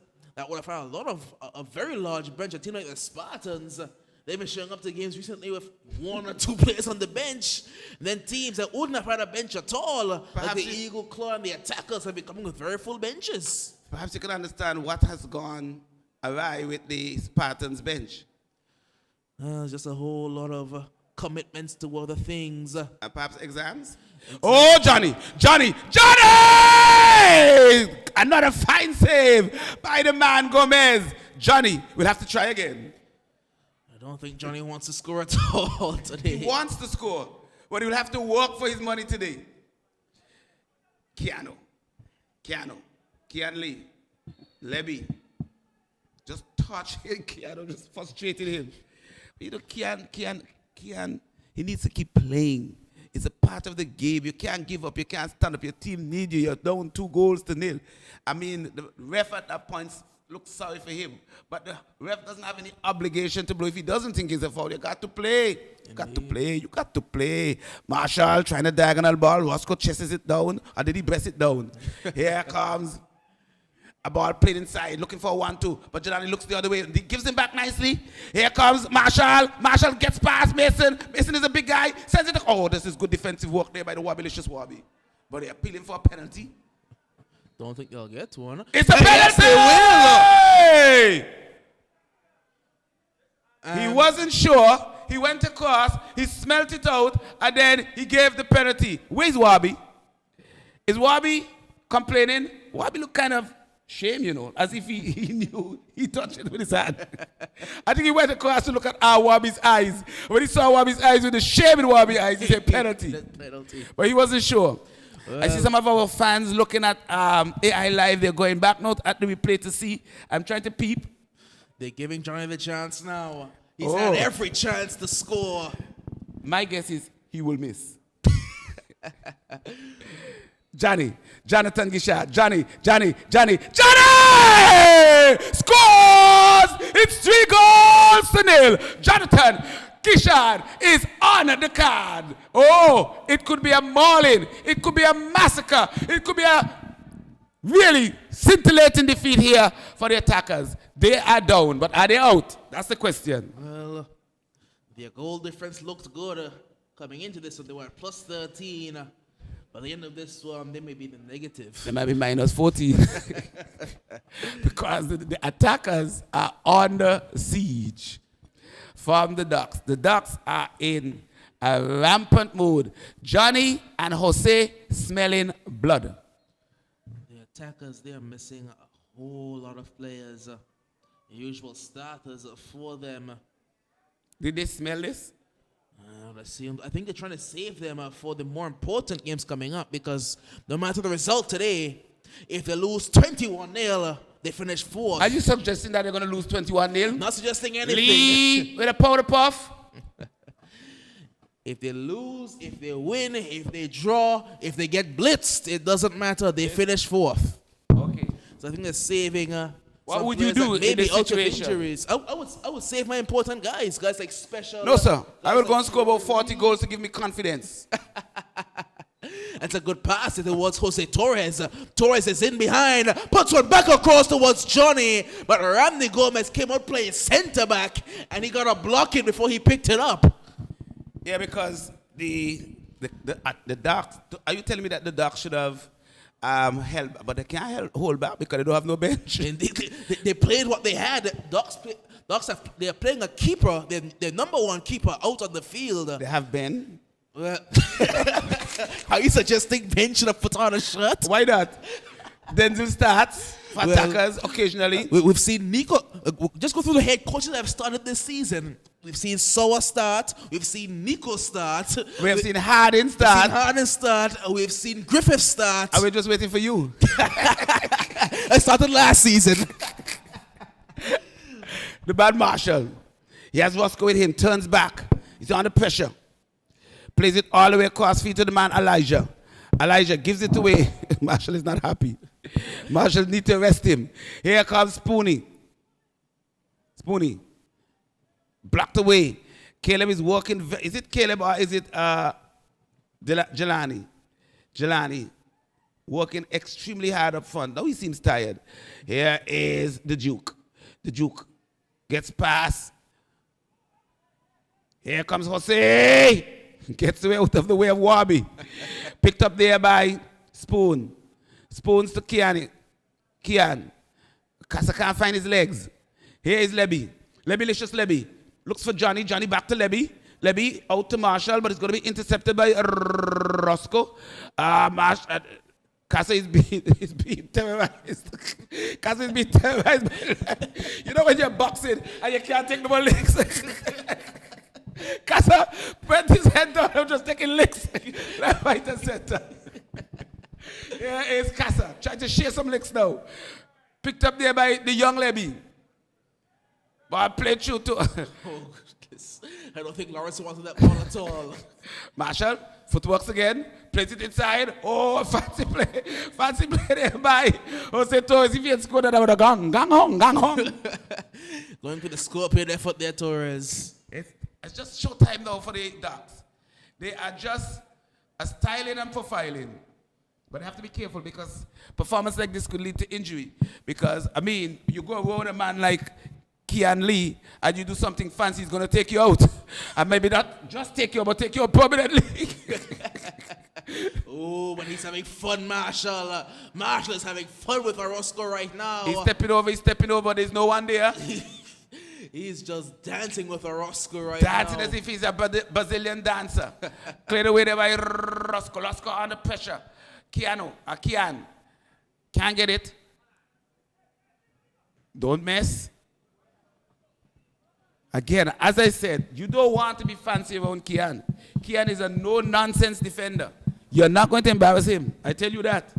would have had a lot of a very large bench. A team like the Spartans, they've been showing up to games recently with 1 or 2 players on the bench. And then teams that wouldn't have had a bench at all, like the Eagle Claw and the Attackers, have been coming with very full benches. Perhaps you can understand what has gone awry with the Spartans bench. Just a whole lot of commitments to other things. Perhaps exams? Oh, Johnny! Another fine save by the man Gomez. Johnny, we'll have to try again. I don't think Johnny wants to score at all today. He wants to score, but he will have to work for his money today. Keanu Lee, Levy. Just touch him, Keanu, just frustrating him. You know, Keanu, he needs to keep playing. It's a part of the game. You can't give up. You can't stand up. Your team needs you. You're down 2-0. I mean, the ref at that point looks sorry for him. But the ref doesn't have any obligation to blow. If he doesn't think it's a foul, you got to play. You got to play. Marshall trying to diagonal ball. Roscoe chases it down. Or did he press it down? Here comes a ball played inside, looking for a 1-2. But Jelani looks the other way. He gives him back nicely. Here comes Marshall. Marshall gets past Mason. Mason is a big guy. Sends it. Oh, this is good defensive work there by the Wobbilicious Wobby. But they're appealing for a penalty. Don't think they'll get one. It's a penalty! Yes, they will. He wasn't sure. He went across. He smelt it out. And then he gave the penalty. Where's Wobby? Is Wobby complaining? Wobby look kind of shame, you know, as if he knew he touched it with his hand. I think he went across to look at Wobby's eyes. When he saw Wobby's eyes with the shame in Wobby's eyes, he said penalty. But he wasn't sure. Well, I see some of our fans looking at AI Live. They're going back now at the replay to see. I'm trying to peep. They're giving Johnny the chance now. He's had every chance to score. My guess is he will miss. Jonathan Gishard, Johnny! Scores! It's 3-0. Jonathan Gishard is on the card. Oh, it could be a mauling. It could be a massacre. It could be a really scintillating defeat here for the Attackers. They are down, but are they out? That's the question. Well, their goal difference looked good coming into this one. They were at plus 13. By the end of this one, they may be the negative. They might be minus 14. Because the Attackers are under siege from the Ducks. The Ducks are in a rampant mood. Johnny and Jose smelling blood. The Attackers, they are missing a whole lot of players. Usual starters for them. Did they smell this? I think they're trying to save them for the more important games coming up, because no matter the result today, if they lose 21-0, they finish fourth. Are you suggesting that they're going to lose 21-0? Not suggesting anything. Lee with a powder puff. If they lose, if they win, if they draw, if they get blitzed, it doesn't matter. They finish fourth. Okay. So I think they're saving. What would you do in this situation? Injuries. I would save my important guys like special. No, sir. I will go and score about 40 goals to give me confidence. That's a good pass towards Jose Torres. Torres is in behind, puts one back across towards Johnny, but Randy Gomez came out playing center back, and he got a block it before he picked it up. Yeah, because the Ducks. Are you telling me that the Ducks should have held, but they can't hold back because they don't have no bench. Indeed, they played what they had. They're playing a keeper, their number one keeper out on the field. They have Ben. Well, are you suggesting Ben should have put on a shirt? Why not? Denzel starts for attackers occasionally. We've seen Nico. Just go through the head coaches that have started this season. We've seen Sowa start. We've seen Nico start. We've seen Hardin start. We've seen Griffith start. And we're just waiting for you. I started last season. The bad Marshall. He has Roscoe with him. Turns back. He's under pressure. Plays it all the way across feet to the man Elijah. Elijah gives it away. Marshall is not happy. Marshall need to arrest him. Here comes Spoonie. Spoonie. Blocked away. Caleb is walking. Is it Caleb or is it Jelani? Jelani. Working extremely hard up front. Now he seems tired. Here is the Duke. The Duke gets past. Here comes Jose. Gets away out of the way of Wabi. Picked up there by Spoon. Spoons to Kian. Casa can't find his legs. Here is Lebby. Lebbylicious Lebby. Looks for Johnny. Johnny back to Lebby. Lebby out to Marshall, but it's going to be intercepted by Roscoe. Casa is being terrorized. Casa is being terrorized. You know when you're boxing and you can't take no more licks? Casa bent his head down and just taking licks. Left, right, and center. Here is Casa trying to share some licks now. Picked up there by the young Lebby. But I played through to. I don't think Lawrence wanted that ball at all. Marshall, footworks again. Plays it inside. Oh, fancy play. Fancy play there by Jose Torres. If he had scored that, I would have gone. Gang home. Going to the scorpion effort there, Torres. It's just showtime now for the Ducks. They are just styling and profiling. But they have to be careful because performance like this could lead to injury. Because, I mean, you go around a man like Kean Lee and you do something fancy, he's going to take you out. And maybe not just take you out, but take you out permanently. Oh, but he's having fun, Marshall. Marshall is having fun with Orozco right now. He's stepping over. There's no one there. He's just dancing with Orozco right dancing now. As if he's a Brazilian dancer. Cleared away there by Roscoe. Roscoe under pressure. Kian. Can't get it. Don't mess. Again, as I said, you don't want to be fancy around Kian. Kian is a no-nonsense defender. You're not going to embarrass him. I tell you that.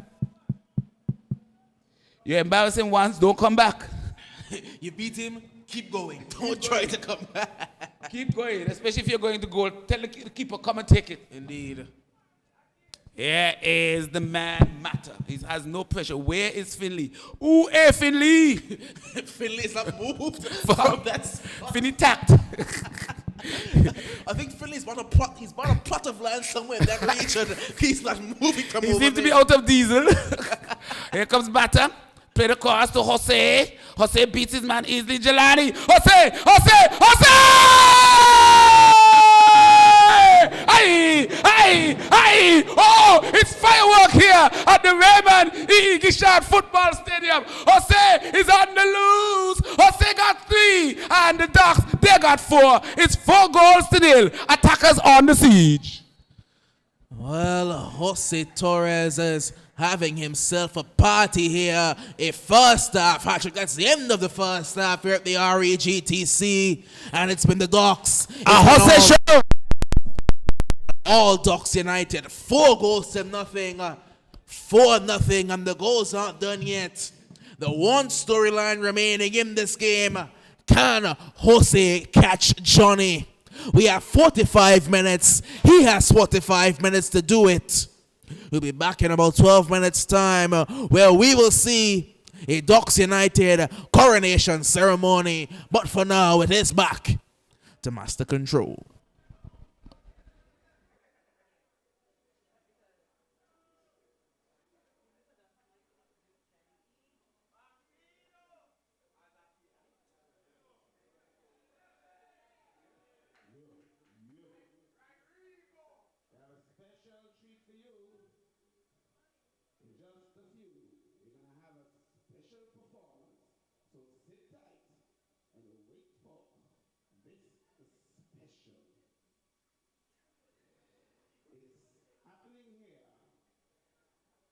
You embarrass him once, don't come back. You beat him, keep going. Don't try to come back. Keep going, especially if you're going to goal. Tell the keeper, come and take it. Indeed. Here is the man Matter. He has no pressure. Where is Finley? Ooh, hey, Finley! Finley's not moved from that spot. Finley tapped. I think Finley's bought a plot of land somewhere in that region. He's not moving from over He seems to be there. out of diesel. Here comes Matter. Play the cross to Jose. Jose beats his man easily. Jelani. Jose! Aye! Oh, it's firework here at the Raymond E. Gishard Football Stadium. Jose is on the loose. Jose got 3, and the Ducks, they got 4. It's 4-0. Attackers on the siege. Well, Jose Torres is having himself a party here. A first half hat-trick. That's the end of the first half here at the REGTC. And it's been the Ducks. Jose show. All Ducks United, 4-0. 4-0, and the goals aren't done yet. The one storyline remaining in this game, can Jose catch Johnny? We have 45 minutes. He has 45 minutes to do it. We'll be back in about 12 minutes time where we will see a Ducks United coronation ceremony. But for now, it is back to Master Control. Special treat for you. Just just a few. We're going to have a special performance. So sit tight and wait for this special. It's happening here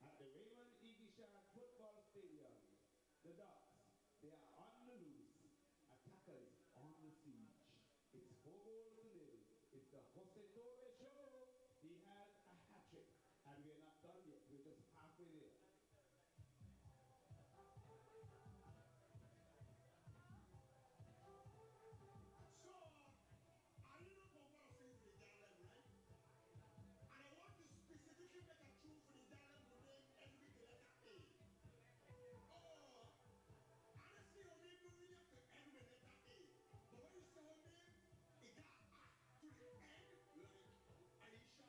at the Raymond Igishad Football Stadium. The Ducks, they are on the loose. Attackers on the siege. It's 4 goals to nil. It's the Jose Torres show. He has a hat trick. And we're not done yet. We're just halfway there. So, are you not going to feel for the Dalem, right? And I want to specifically make a tune for the Dalem who name every letter A. Oh, honestly, your name don't really have to end with letter A. But when you say your name, it got to the end, like Aisha,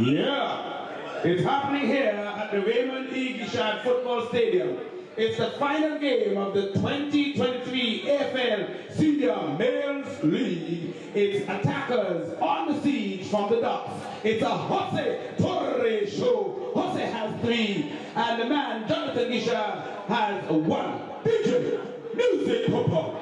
Yeah, it's happening here at the Raymond E. Gishad Football Stadium. It's the final game of the 2023 AFL Senior Males League. It's attackers on the siege from the docks. It's a Jose Torre show. Jose has 3, and the man Jonathan Gishad has 1. DJ, music, papa.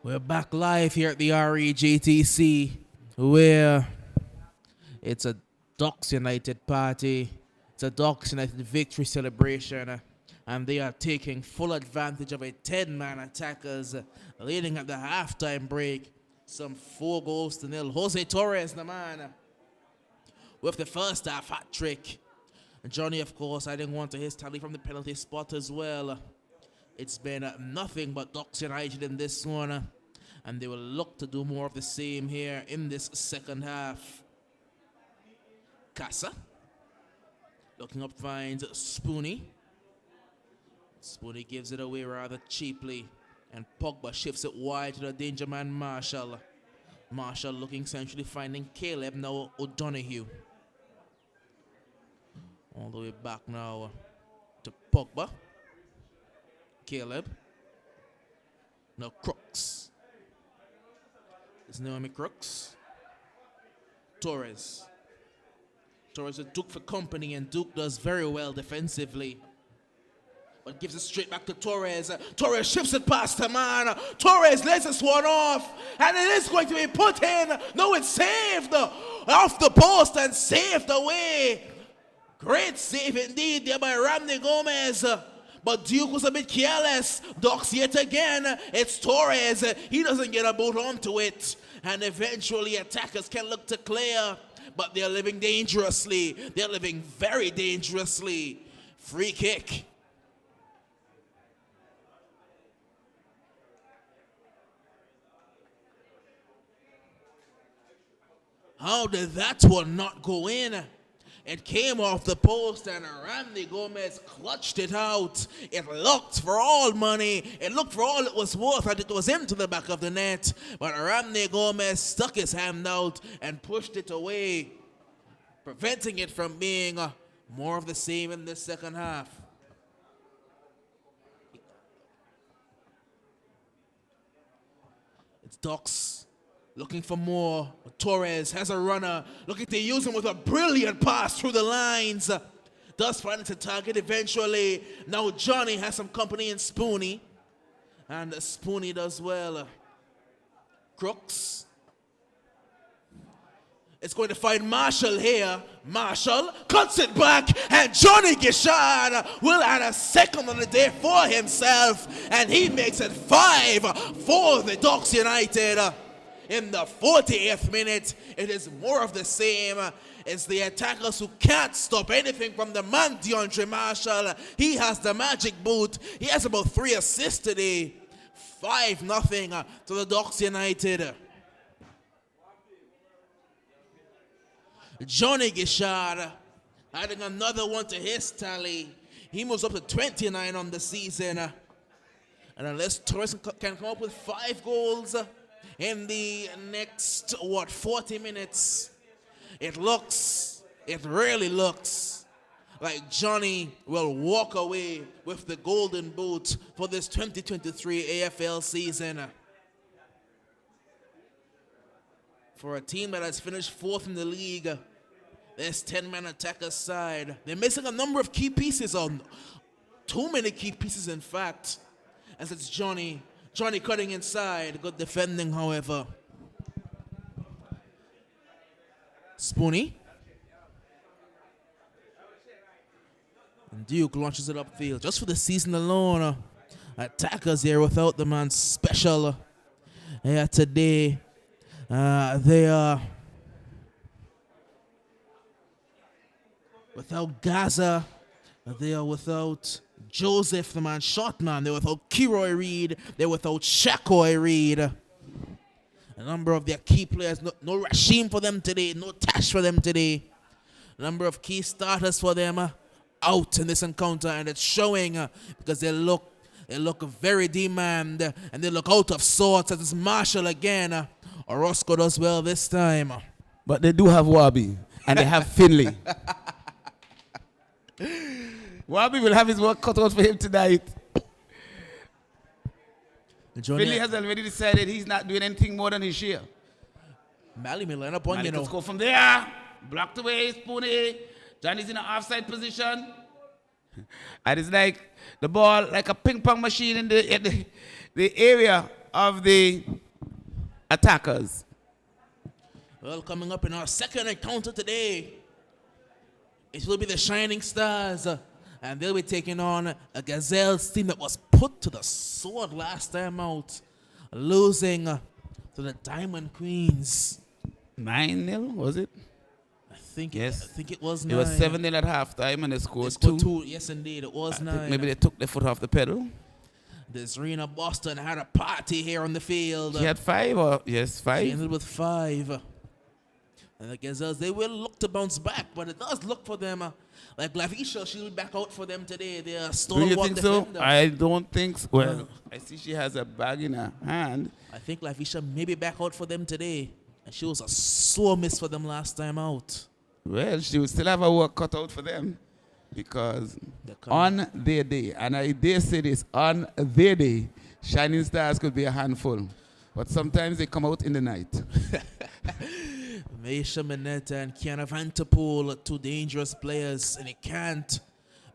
We're back live here at the REJTC, where it's a Ducks United party. It's a Ducks United victory celebration, and they are taking full advantage of a 10-man attackers leading at the halftime break. Some 4-0. Jose Torres, the man, with the first half hat trick. Johnny, of course, adding one to his tally from the penalty spot as well. It's been nothing but Ducks United in this one, and they will look to do more of the same here in this second half. Casa looking up, finds Spoonie. Spoonie gives it away rather cheaply, and Pogba shifts it wide to the danger man Marshall. Marshall looking centrally, finding Caleb, now O'Donoghue. All the way back now to Pogba. Caleb. Now Crooks. It's Naomi Crooks. Torres. Torres with Duke for company, and Duke does very well defensively. But gives it straight back to Torres. Torres shifts it past the man. Torres lets this one off, and it is going to be put in. No, it's saved off the post and saved away. Great save indeed there by Ramney Gomez. But Duke was a bit careless. Ducks yet again. It's Torres. He doesn't get a boot onto it. And eventually attackers can look to clear. But they're living dangerously. They're living very dangerously. Free kick. How did that one not go in? It came off the post, and Randy Gomez clutched it out. It looked for all money. It looked for all it was worth, and it was into the back of the net. But Randy Gomez stuck his hand out and pushed it away, preventing it from being more of the same in the second half. It's Ducks looking for more. Torres has a runner, looking to use him with a brilliant pass through the lines. Does find it a target eventually. Now Johnny has some company in Spoonie, and Spoonie does well. Crooks. It's going to find Marshall here. Marshall cuts it back, and Johnny Gishard will add a second on the day for himself, and he makes it 5 for the Ducks United. In the 48th minute, it is more of the same. It's the attackers who can't stop anything from the man DeAndre Marshall. He has the magic boot. He has about 3 assists today. 5-0 to the Ducks United. Johnny Gishard adding another one to his tally. He moves up to 29 on the season. And unless Torres can come up with 5 goals in the next, 40 minutes, it really looks like Johnny will walk away with the golden boot for this 2023 AFL season. For a team that has finished 4th in the league, this 10-man attacker side, they're missing a number of key pieces, too many key pieces in fact, as it's Johnny cutting inside. Good defending, however. Spoonie. And Duke launches it upfield. Just for the season alone, attackers here without the man special. Today, they are without Gaza. They are without Joseph, the man shot man. They're without Kiroy Reed. They're without Shakoy Reed. A number of their key players. No Rashim for them today. No Tash for them today. A number of key starters for them out in this encounter, and it's showing because they look very demanded and they look out of sorts. As it's Marshall again. Orozco does well this time. But they do have Wabi, and they have Finley. Wabi will have his work cut out for him tonight. Finley has already decided he's not doing anything more than his share. Mally may line up on, Let's go from there. Blocked away, Spoonie. Johnny's in an offside position. And it's like the ball, like a ping pong machine in the area. of the attackers. Well, coming up in our second encounter today, it will be the Shining Stars, and they'll be taking on a Gazelles team that was put to the sword last time out, losing to the Diamond Queens. 9-0, was it? I think Yes. I think it was 9. It was 7-0 at halftime and they scored, They scored 2. 2. Yes, indeed, it was I 9. think maybe they took their foot off the pedal. The Serena Boston had a party here on the field. She had 5 or yes, She 5. ended with 5. And the Gazelles, they will look to bounce back, but it does look for them like Lavisha, she'll be back out for them today. They are Do stalwart you think so? defender. I don't think so. Well, I see she has a bag in her hand. I think Lavisha may be back out for them today. And she was a sore miss for them last time out. Well, she will still have her work cut out for them because on their day, and I dare say this, on their day, Shining Stars could be a handful. But sometimes they come out in the night. Maisha Mineta and Kiana Vanterpool, 2 dangerous players, and you can't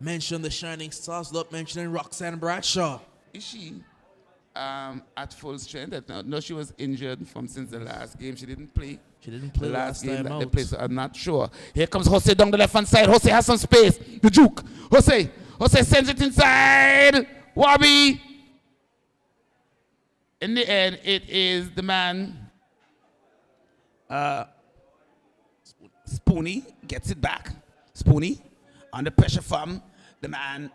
mention the Shining Stars without mentioning Roxanne Bradshaw. Is she at full strength? No, she was injured since the last game. She didn't play. She didn't play The last game time that out. they played, so I'm not sure. Here comes Jose down the left-hand side. Jose has some space. The juke. Jose sends it inside. Wabi. In the end, it is the man, Spoony, gets it back. Spoony, under pressure from the man,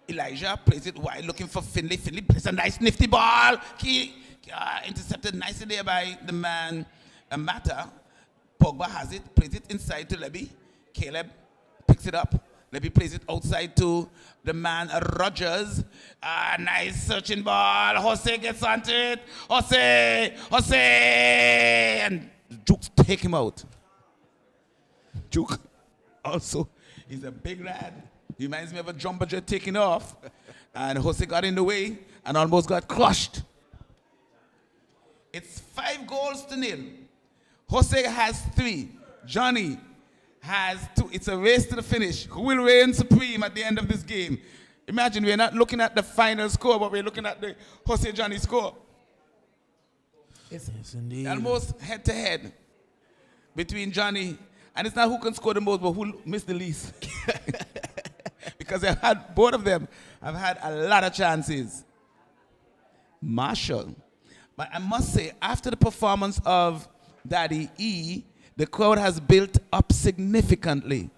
Elijah, plays it wide, looking for Finley. Finley plays a nice, nifty ball. Intercepted nicely there by the man, Mata. Pogba has it, plays it inside to Leby. Caleb picks it up. Leby plays it outside to the man, Rogers. Nice searching ball. Jose gets onto it. Jose! And Juke take him out. Juke also, he's a big lad. He reminds me of a jumper jet taking off. And Jose got in the way and almost got crushed. It's 5-0. Jose has 3. Johnny has 2. It's a race to the finish. Who will reign supreme at the end of this game? Imagine we're not looking at the final score, but we're looking at the Jose Johnny score. Yes, indeed. Almost head-to-head between Johnny, and it's not who can score the most, but who missed the least. Because both of them have had a lot of chances. Marshall. But I must say, after the performance of Daddy E, the crowd has built up significantly.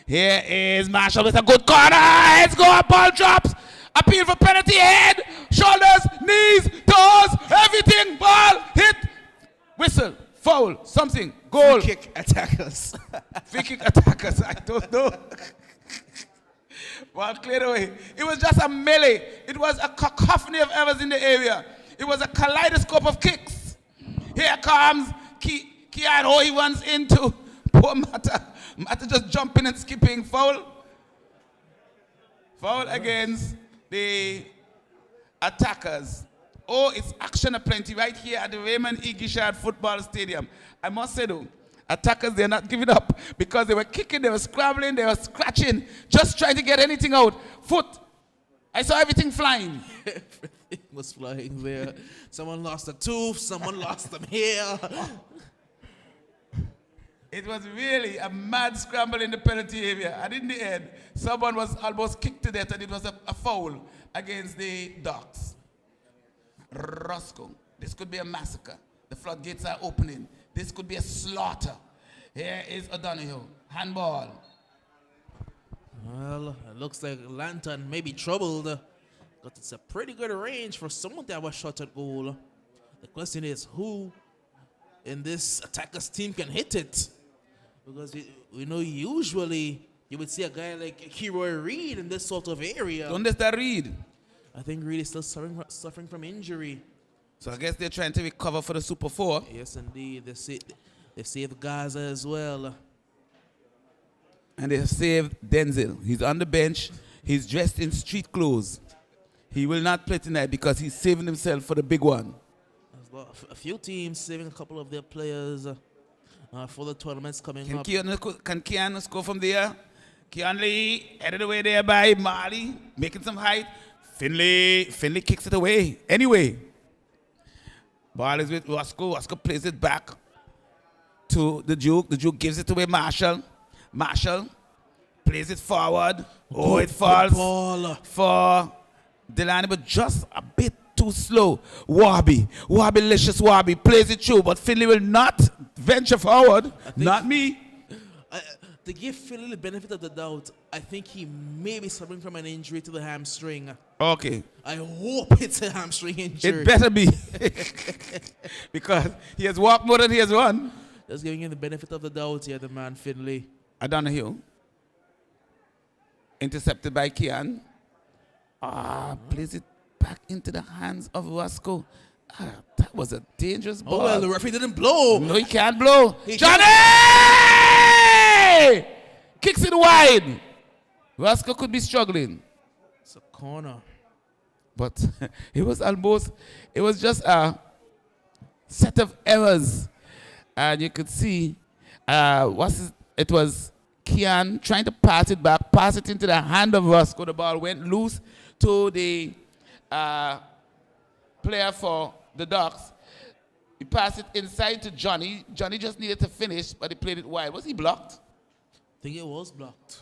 Here is Marshall with a good corner. Let's go. Ball drops. Appeal for penalty. Head, shoulders, knees, toes, everything. Ball hit. Whistle. Foul. Something. Goal. Free kick attackers. Free kick attackers. I don't know. Ball cleared away. It was just a melee. It was a cacophony of errors in the area. It was a kaleidoscope of kicks. Here comes Kian. Oh, he runs into poor Mata. Mata just jumping and skipping. Foul. Foul against the attackers. Oh, it's action aplenty right here at the Raymond E. Gishard Football Stadium. I must say though, attackers, they're not giving up because they were kicking, they were scrambling, they were scratching, just trying to get anything out. Foot. I saw everything flying. Everything was flying there. Someone lost a tooth, someone lost them here. It was really a mad scramble in the penalty area. And in the end, someone was almost kicked to death and it was a foul against the Ducks. Roscoe, this could be a massacre. The floodgates are opening. This could be a slaughter. Here is O'Donoghue. Handball. Well, it looks like Lantern may be troubled, but it's a pretty good range for someone to have a shot at goal. The question is, who in this attackers team can hit it? Because we know usually you would see a guy like Kiroy Reed in this sort of area. Don't let that Reed. I think Reed is still suffering from injury. So I guess they're trying to recover for the Super 4. Yes, indeed. They saved Gaza as well. And they have saved Denzel. He's on the bench. He's dressed in street clothes. He will not play tonight because he's saving himself for the big one. A few teams saving a couple of their players for the tournaments coming up. Can Kian score from there? Kian Lee headed away there by Marley, making some height. Finley kicks it away. Anyway, Ball is with Roscoe. Roscoe plays it back to the Duke. The Duke gives it away Marshall. Marshall plays it forward. Oh, it falls for Delaney, but just a bit too slow. Licious Warby plays it through, but Finley will not venture forward. Not me. To give Finley the benefit of the doubt, I think he may be suffering from an injury to the hamstring. Okay. I hope it's a hamstring injury. It better be. Because he has walked more than he has run. Just giving him the benefit of the doubt here, the man Finley. Adonahue. Intercepted by Kian. Plays it back into the hands of Roscoe. That was a dangerous ball. Oh, well, the referee didn't blow. No, he can't blow. Johnny! Kicks it wide. Roscoe could be struggling. It's a corner. But it was just a set of errors. And you could see, it was Kian trying to pass it back, pass it into the hand of Roscoe. The ball went loose to the player for the Ducks. He passed it inside to Johnny. Johnny just needed to finish, but he played it wide. Was he blocked? I think it was blocked.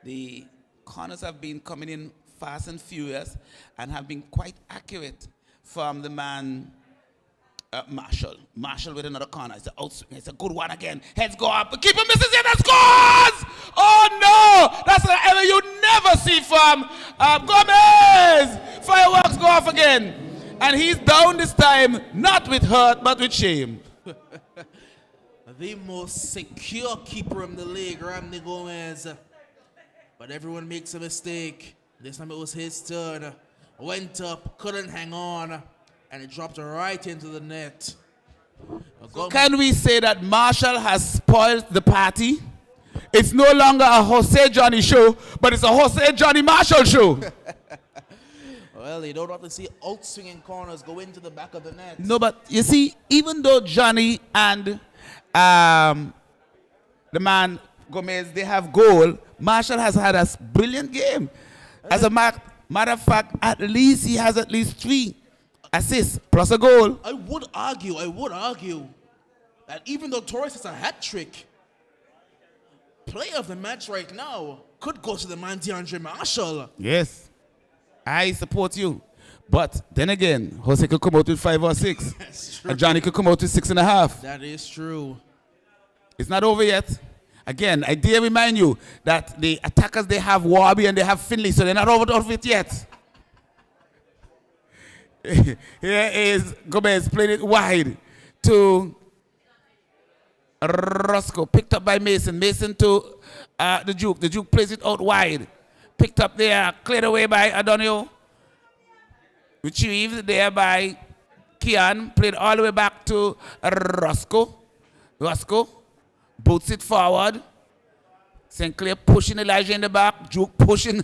The corners have been coming in fast and furious and have been quite accurate from the man Marshall. Marshall with another corner. It's an outswing. It's a good one again. Heads go up. The keeper misses it and scores! Oh no! That's an error you never see from Gomez! Fireworks go off again. And he's down this time, not with hurt, but with shame. The most secure keeper in the league, Ramney Gomez. But everyone makes a mistake. This time it was his turn. Went up, couldn't hang on, and it dropped right into the net. So can we say that Marshall has spoiled the party? It's no longer a Jose Johnny show, but it's a Jose Johnny Marshall show. Well, you don't want to see out-swinging corners go into the back of the net. No, but you see, even though Johnny and the man Gomez, they have goal, Marshall has had a brilliant game. As a matter of fact, at least he has at least 3 assists plus a goal. I would argue that even though Torres has a hat trick, player of the match right now could go to the man DeAndre Marshall. Yes. I support you. But then again, Jose could come out with 5 or 6. That's true. And Johnny could come out with 6.5. That is true. It's not over yet. Again, I dare remind you that the attackers, they have Warby and they have Finley, so they're not over it yet. Here is Gomez playing it wide to Roscoe. Picked up by Mason. Mason to the Duke. The Duke plays it out wide. Picked up there, cleared away by Adonio. Retrieved there by Kian. Played all the way back to Roscoe. Roscoe boots it forward. St. Clair pushing Elijah in the back. Duke pushing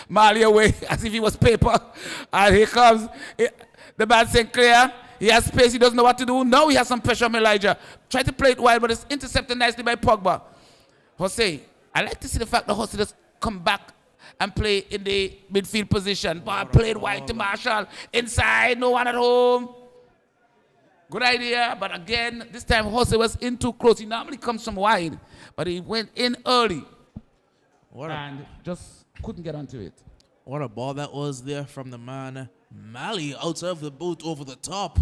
Marley away as if he was paper. And here comes the man St. Clair. He has space. He doesn't know what to do. Now he has some pressure on Elijah. Try to play it wide, but it's intercepted nicely by Pogba. Jose, I like to see the fact that Jose just come back and play in the midfield position. But played wide to Marshall. Inside, no one at home. Good idea, but again, this time Jose was in too close. He normally comes from wide, but he went in early. And just couldn't get onto it. What a ball that was there from the man Mali out of the boot over the top.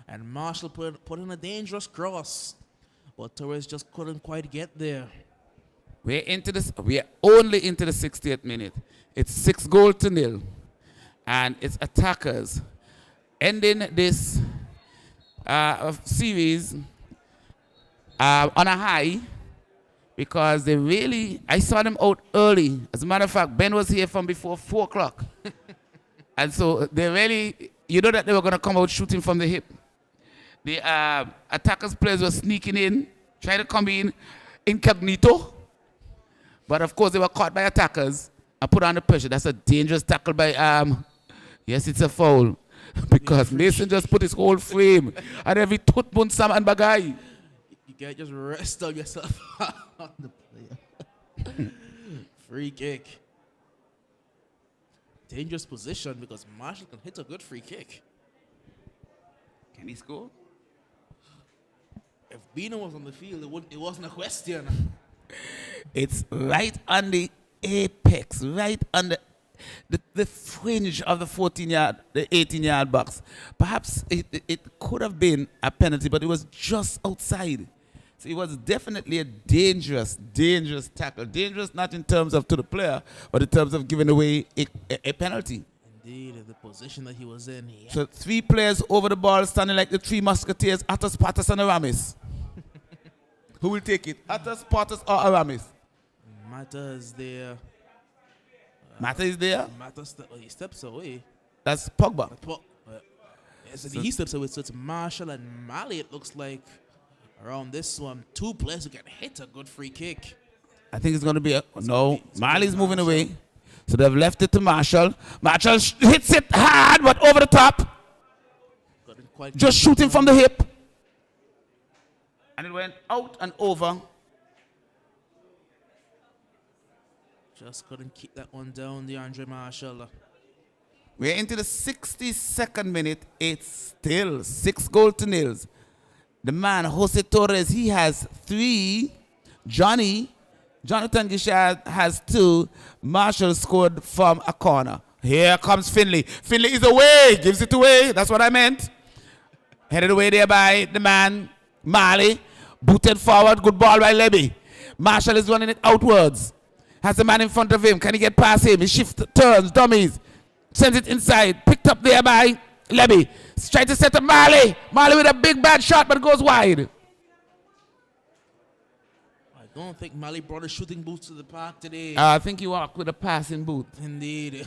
And Marshall put in a dangerous cross. But Torres just couldn't quite get there. We're only into the 60th minute. It's 6-0. And it's attackers ending this series on a high, because I saw them out early. As a matter of fact, Ben was here from before 4 o'clock. And so you know that they were going to come out shooting from the hip. The attackers players were sneaking in, trying to come in incognito. But of course, they were caught by attackers and put under pressure. That's a dangerous tackle by yes, it's a foul. Because Mason just put his whole frame and every tutbun sam and bagay. You can't just rest on yourself on the player. Free kick. Dangerous position because Marshall can hit a good free kick. Can he score? If Bino was on the field, it wasn't a question. It's right on the apex, right on the fringe of the 14-yard, the 18-yard box. Perhaps it could have been a penalty, but it was just outside. So it was definitely a dangerous tackle. Dangerous not in terms of to the player, but in terms of giving away a penalty. Indeed, the position that he was in. Yeah. So 3 players over the ball, standing like the 3 musketeers, Atos, Patas, and Aramis. Who will take it? Atos, Patas, or Aramis? Mata is there. Mata is there? He steps away. That's Pogba. He steps away, so it's Marshall and Mali, it looks like. Around this one, 2 players who can hit a good free kick. I think it's going to be Mali's moving away. So they've left it to Marshall. Marshall hits it hard, but over the top. Just shooting from the hip. And it went out and over. Just couldn't keep that one down, DeAndre Marshall. We're into the 62nd minute. It's still 6-0. The man, Jose Torres, he has 3. Jonathan Gishad has 2. Marshall scored from a corner. Here comes Finley. Finley is away. Gives it away. That's what I meant. Headed away there by the man, Mali. Booted forward. Good ball by Leby. Marshall is running it outwards. Has the man in front of him. Can he get past him? He shifts, turns, dummies. Sends it inside. Picked up there by Leby. Tries to set up Mali. Mali with a big bad shot, but it goes wide. I don't think Mali brought his shooting boots to the park today. I think he walked with a passing boot. Indeed.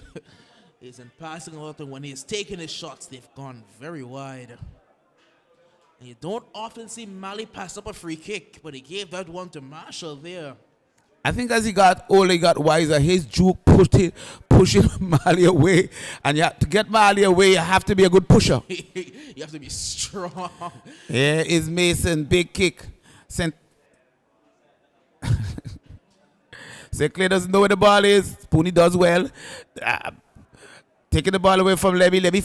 He's in passing a lot, and when he's taking his shots, they've gone very wide. And you don't often see Mali pass up a free kick, but he gave that one to Marshall there. I think as he got older, he got wiser. His juke pushing Mali away. And to get Mali away, you have to be a good pusher. You have to be strong. Here is Mason, big kick. St. Clair doesn't know where the ball is. Spoony does well. Taking the ball away from Leby. Leby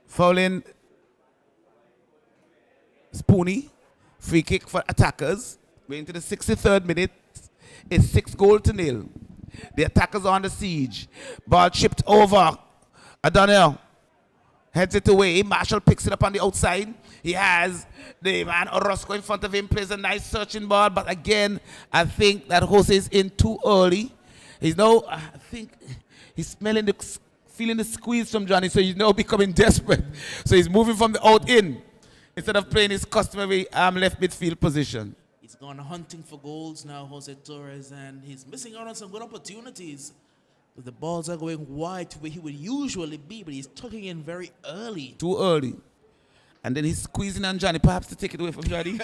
fouling Spoony. Free kick for attackers. We're into the 63rd minute. It's 6-0. The attackers are on the siege. Ball chipped over. O'Donnell heads it away. Marshall picks it up on the outside. He has the man Orozco in front of him. Plays a nice searching ball. But again, I think that Jose is in too early. He's now, I think, he's feeling the squeeze from Johnny. So he's now becoming desperate. So he's moving from the out in, instead of playing his customary left midfield position. He's gone hunting for goals now, Jose Torres, and he's missing out on some good opportunities. But the balls are going wide to where he would usually be, but he's tucking in very early. Too early. And then he's squeezing on Johnny, perhaps to take it away from Johnny.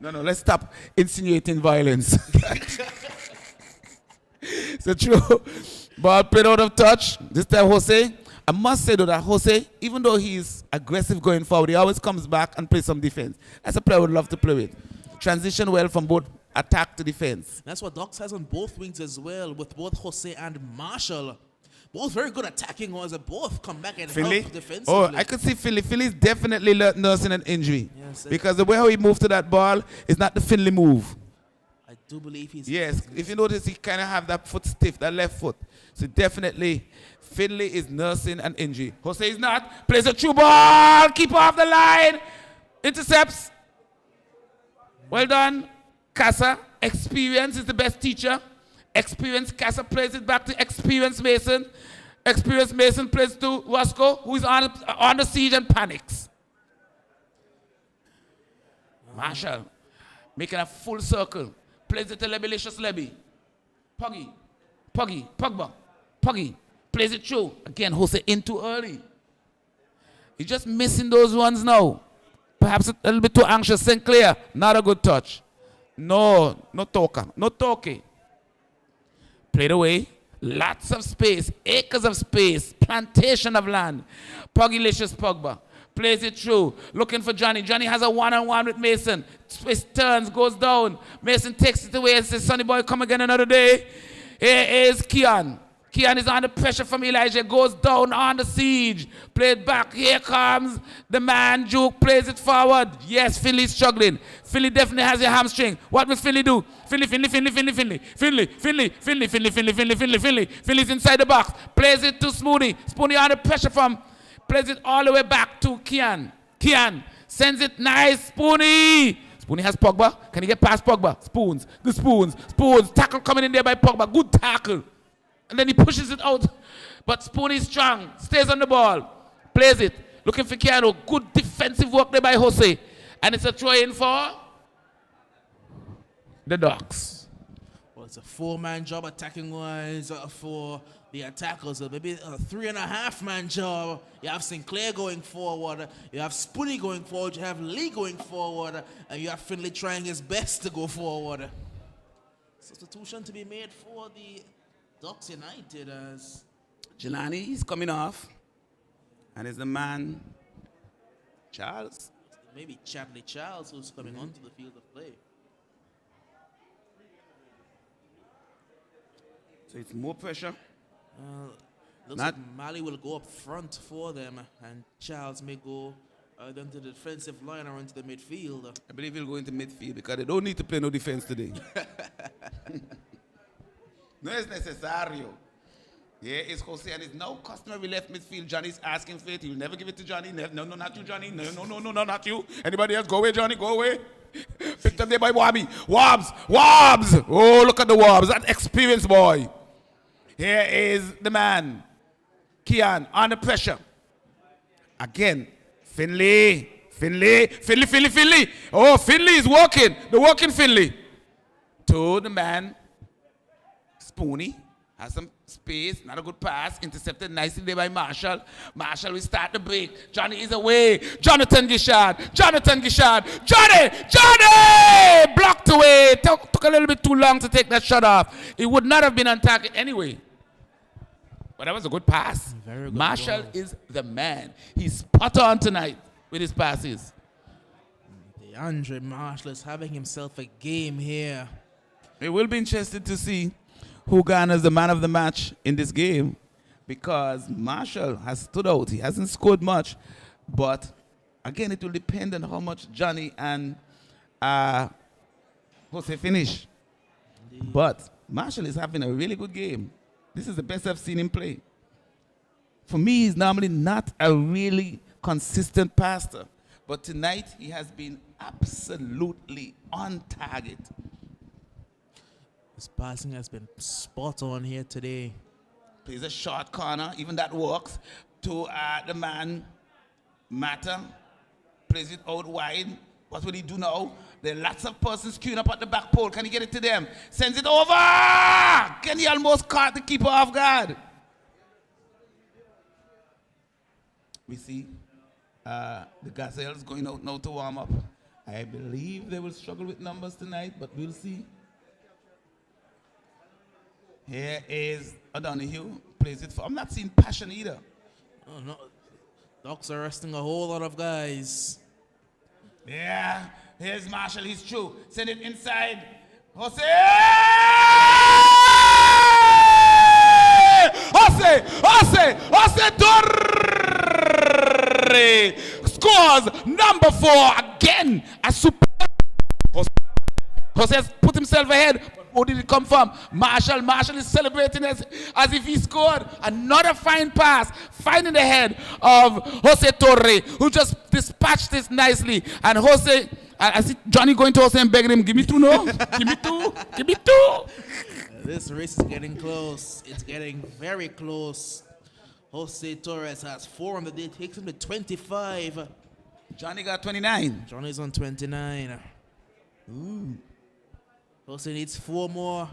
No, let's stop insinuating violence. So true. Ball played out of touch. This time Jose. I must say, though, that Jose, even though he's aggressive going forward, he always comes back and plays some defense. That's a player I would love to play with. Transition well from both attack to defense. That's what Docs has on both wings as well, with both Jose and Marshall. Both very good attacking ones, and both come back and help defensively. Oh, I could see Finley. Finley's definitely nursing an injury. Yes, because the way how he moved to that ball is not the Finley move. I do believe he's... Yes, if you notice, he kind of have that foot stiff, that left foot. So definitely, Finley is nursing an injury. Jose is not. Plays a true ball. Keep off the line. Intercepts. Well done. Casa. Experience is the best teacher. Experience. Casa plays it back to Experience Mason. Experience Mason plays to Roscoe, who is on the siege and panics. Marshall making a full circle. Plays it to Lebelicious Leby. Puggy. Plays it through. Again, Jose in too early. He's just missing those ones now. Perhaps a little bit too anxious. St. Clair, not a good touch. No toque. Played away. Lots of space. Acres of space. Plantation of land. Puggylicious Pogba. Plays it through. Looking for Johnny. Johnny has a one-on-one with Mason. Space turns, goes down. Mason takes it away and says, Sonny boy, come again another day. Here is Keon. Kian is under pressure from Elijah. Goes down on the siege. Played back. Here comes the man. Juke plays it forward. Yes, Finley's struggling. Finley definitely has a hamstring. What will Finley do? Finley's inside the box. Plays it to Spoony. Spoony under pressure from. Plays it all the way back to Kian. Kian sends it nice. Spoony. Spoony has Pogba. Can he get past Pogba? Spoons. The Spoons. Tackle coming in there by Pogba. Good tackle. And then he pushes it out. But Spoony is strong. Stays on the ball. Plays it. Looking for Keanu. Good defensive work there by Jose. And it's a throw in for the Ducks. Well, it's a 4-man job attacking wise for the attackers. Maybe a 3.5-man job. You have Sinclair going forward. You have Spoony going forward. You have Lee going forward. And you have Finley trying his best to go forward. Substitution to be made for the Ducks United as Jelani is coming off. And it's the man, Charles. Maybe Chadley Charles who's coming onto the field of play. So it's more pressure. Looks like Mali will go up front for them, and Charles may go either into the defensive line or into the midfield. I believe he'll go into midfield because they don't need to play no defense today. No es necesario. Yeah, it's Jose and it's now customary left midfield. Johnny's asking for it. He'll never give it to Johnny. No, not you, Johnny. No, not you. Anybody else? Go away, Johnny. Go away. Picked up there by Wobby. Wobbs. Oh, look at the Wobbs. That experienced boy. Here is the man. Kian under pressure. Again. Finley. Oh, Finley is walking. The walking Finley. To the man. Spoony. Has some space, not a good pass, intercepted nicely there by Marshall. Marshall will start the break. Johnny is away. Jonathan Gishard! Johnny! Blocked away. Took a little bit too long to take that shot off. It would not have been on target anyway. But that was a good pass. Very good Marshall ball. is the man. He's spot on tonight with his passes. DeAndre Marshall is having himself a game here. It will be interesting to see who garners the man of the match in this game, because Marshall has stood out. He hasn't scored much, but again, it will depend on how much Johnny and Jose finish. Indeed. But Marshall is having a really good game. This is the best I've seen him play. For me, he's normally not a really consistent passer, but tonight he has been absolutely on target. His passing has been spot on here today. Plays a short corner, even that works, to the man, Mata. Plays it out wide. What will he do now? There are lots of persons queuing up at the back pole. Can he get it to them? Sends it over! Can he almost caught the keeper off guard? We see the Gazelles going out now to warm up. I believe they will struggle with numbers tonight, but we'll see. Here is O'Donoghue, plays it for. I'm not seeing passion either. Oh, no. Ducks are resting a whole lot of guys. Yeah, here's Marshall, he's true. Send it inside. Jose Torre scores number 4 again. A super. Jose has put himself ahead. Who did it come from? Marshall. Marshall is celebrating as if he scored. Another fine pass. Finding the head of Jose Torre, who just dispatched this nicely. And Jose, I see Johnny going to Jose and begging him, give me 2, no? Give me 2. Give me 2. This race is getting close. It's getting very close. Jose Torres has 4 on the day. Takes him to 25. Johnny got 29. Johnny's on 29. Ooh. Jose needs 4 more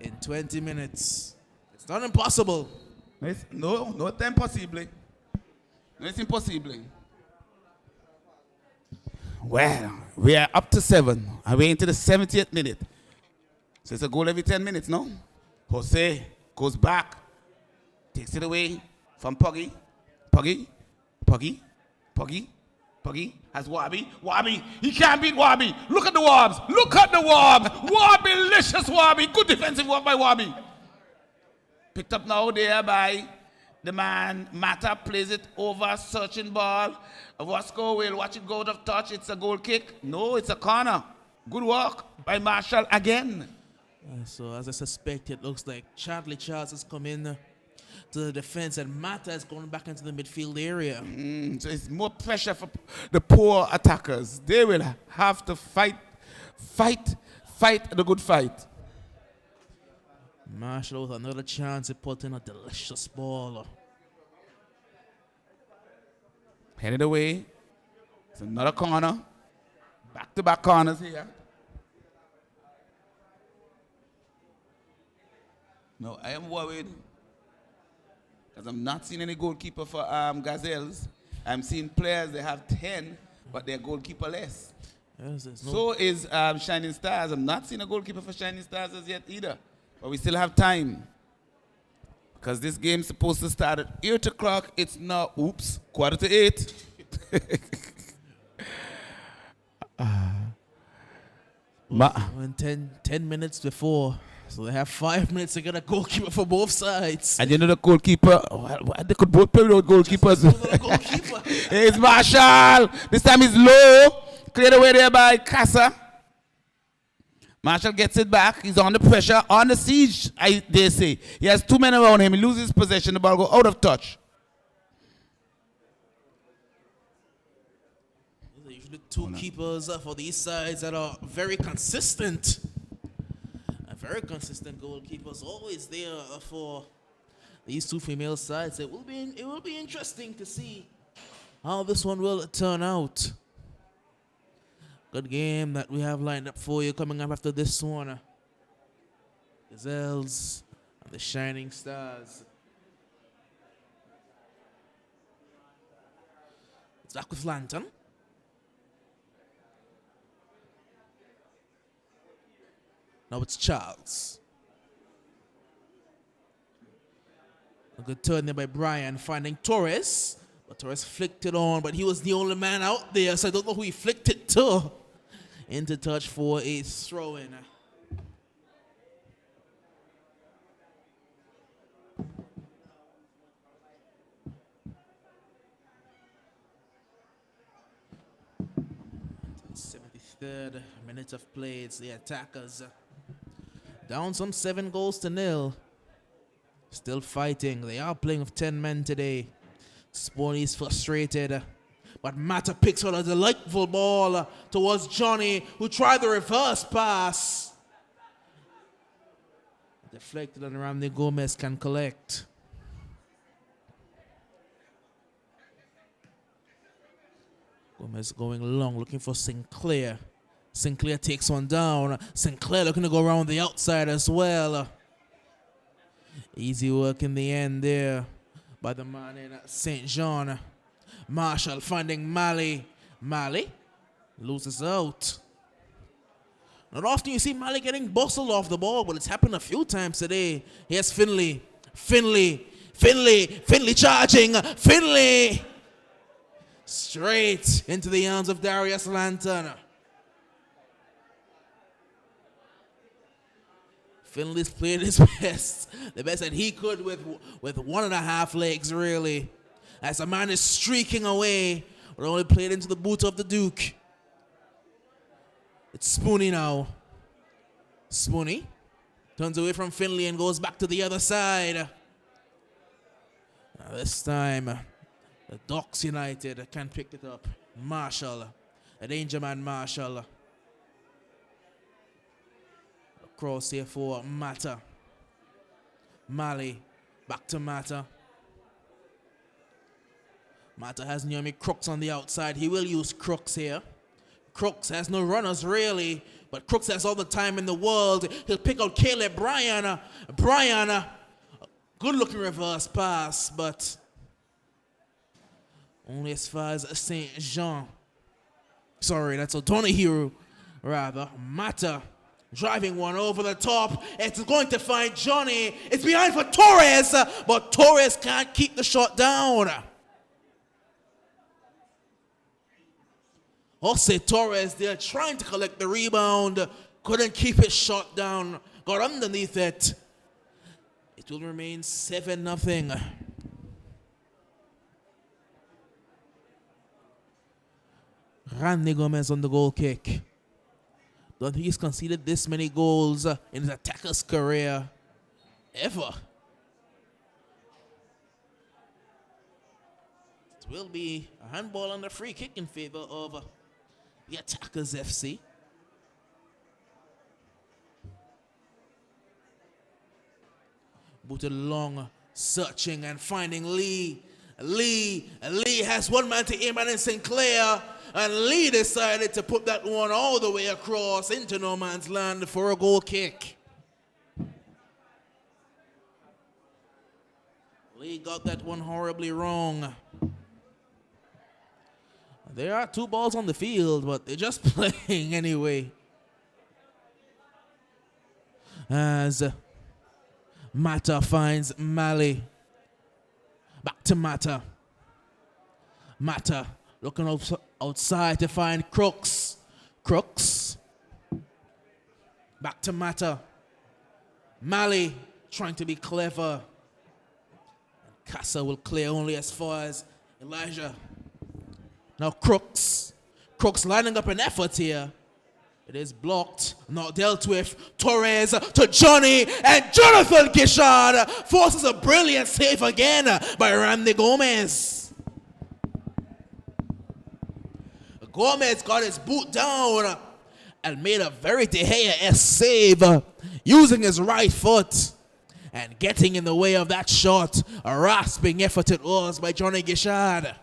in 20 minutes. It's not impossible. No, not impossible. No, it's impossible. Well, we are up to 7. And we're into the 70th minute. So it's a goal every 10 minutes, no? Jose goes back, takes it away from Puggy. Puggy has Wobby. He can't beat Wobby. Look at the Wobbs. Wobby-licious Wobby. Good defensive work by Wobby. Picked up now there by the man. Mata plays it over, searching ball. Roscoe will watch it go out of touch. It's a goal kick. No, it's a corner. Good work by Marshall again. So as I suspect, it looks like Charlie Charles has come in to the defense and Mata is going back into the midfield area. So it's more pressure for the poor attackers. They will have to fight the good fight. Marshall with another chance to put in a delicious ball. Headed away. It's another corner. Back-to-back corners here. No, I am worried because I'm not seeing any goalkeeper for Gazelles. I'm seeing players, they have 10, but they're goalkeeper less. Yes, So is Shining Stars. I'm not seeing a goalkeeper for Shining Stars as yet either. But we still have time. Because this game's supposed to start at 8 o'clock. It's now, 7:45. When 10 minutes before. So they have 5 minutes to get a goalkeeper for both sides. And you know the goalkeeper, they could both play with goalkeepers. Goalkeeper. It's Marshall. This time he's low. Cleared away there by Casa. Marshall gets it back. He's under pressure, on the siege, they say. He has 2 men around him. He loses possession. The ball goes out of touch. These are usually two keepers for these sides that are very consistent. Very consistent goalkeepers, always there for these two female sides. It will be interesting to see how this one will turn out. Good game that we have lined up for you coming up after this one. Gazelles and the Shining Stars. It's back with Lantern. Now it's Charles. A good turn there by Brian, finding Torres. But Torres flicked it on, but he was the only man out there, so I don't know who he flicked it to. Into touch for a throw-in. Until 73rd minute of play, it's the attackers. Down some 7-0. Still fighting. They are playing with 10 men today. Spawny's frustrated. But Mata picks out a delightful ball towards Johnny, who tried the reverse pass. Deflected and Ramsey Gomez can collect. Gomez going long, looking for Sinclair. Sinclair takes one down. Sinclair looking to go around the outside as well. Easy work in the end there by the man in St. John. Marshall finding Mali. Mali loses out. Not often you see Mali getting bustled off the ball, but it's happened a few times today. Here's Finley. Finley charging. Finley straight into the arms of Darius Lantern. Finley's played his best, the best that he could with 1.5 legs, really. As the man is streaking away, but only played into the boot of the Duke. It's Spoony now. Spoony turns away from Finley and goes back to the other side. Now this time, the Docks United can pick it up. Marshall, a danger man Marshall. Cross here for Mata. Mali, back to Mata. Mata has Naomi Crooks on the outside. He will use Crooks here. Crooks has no runners really, but Crooks has all the time in the world. He'll pick out Caleb Bryan. Bryan, good looking reverse pass, but only as far as St. Jean. Sorry, that's O'Donoghue, rather. Mata driving one over the top. It's going to find Johnny. It's behind for Torres, but Torres can't keep the shot down. Jose Torres there trying to collect the rebound. Couldn't keep his shot down. Got underneath it. It It will remain 7-0. Randy Gomez on the goal kick. Don't think he's conceded this many goals in his attacker's career ever. It will be a handball and a free kick in favor of the Attackers FC. Booted long, searching and finding Lee. Lee has one man to aim at in Sinclair, and Lee decided to put that one all the way across into no man's land for a goal kick. Lee got that one horribly wrong. There are 2 balls on the field, but they're just playing anyway. As Mata finds Mali. Back to Mata. Mata looking outside to find Crooks. Crooks. Back to Mata. Mali trying to be clever. Casa will clear only as far as Elijah. Now Crooks. Crooks lining up an effort here. It is blocked, not dealt with. Torres to Johnny, and Jonathan Gishard forces a brilliant save again by Randy Gomez. Gomez got his boot down and made a very De Gea-esque save using his right foot and getting in the way of that shot. A rasping effort it was by Johnny Gishard.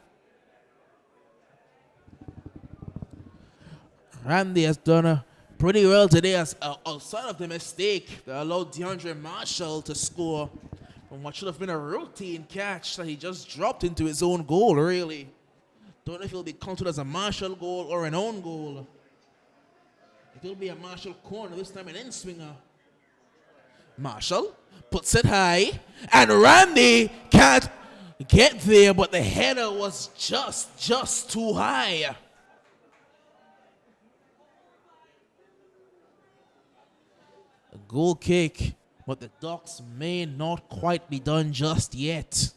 Randy has done pretty well today as outside of the mistake that allowed DeAndre Marshall to score from what should have been a routine catch that he just dropped into his own goal, really. Don't know if it'll be counted as a Marshall goal or an own goal. It will be a Marshall corner, this time an in-swinger. Marshall puts it high, and Randy can't get there, but the header was just too high. A goal kick, but the Ducks may not quite be done just yet.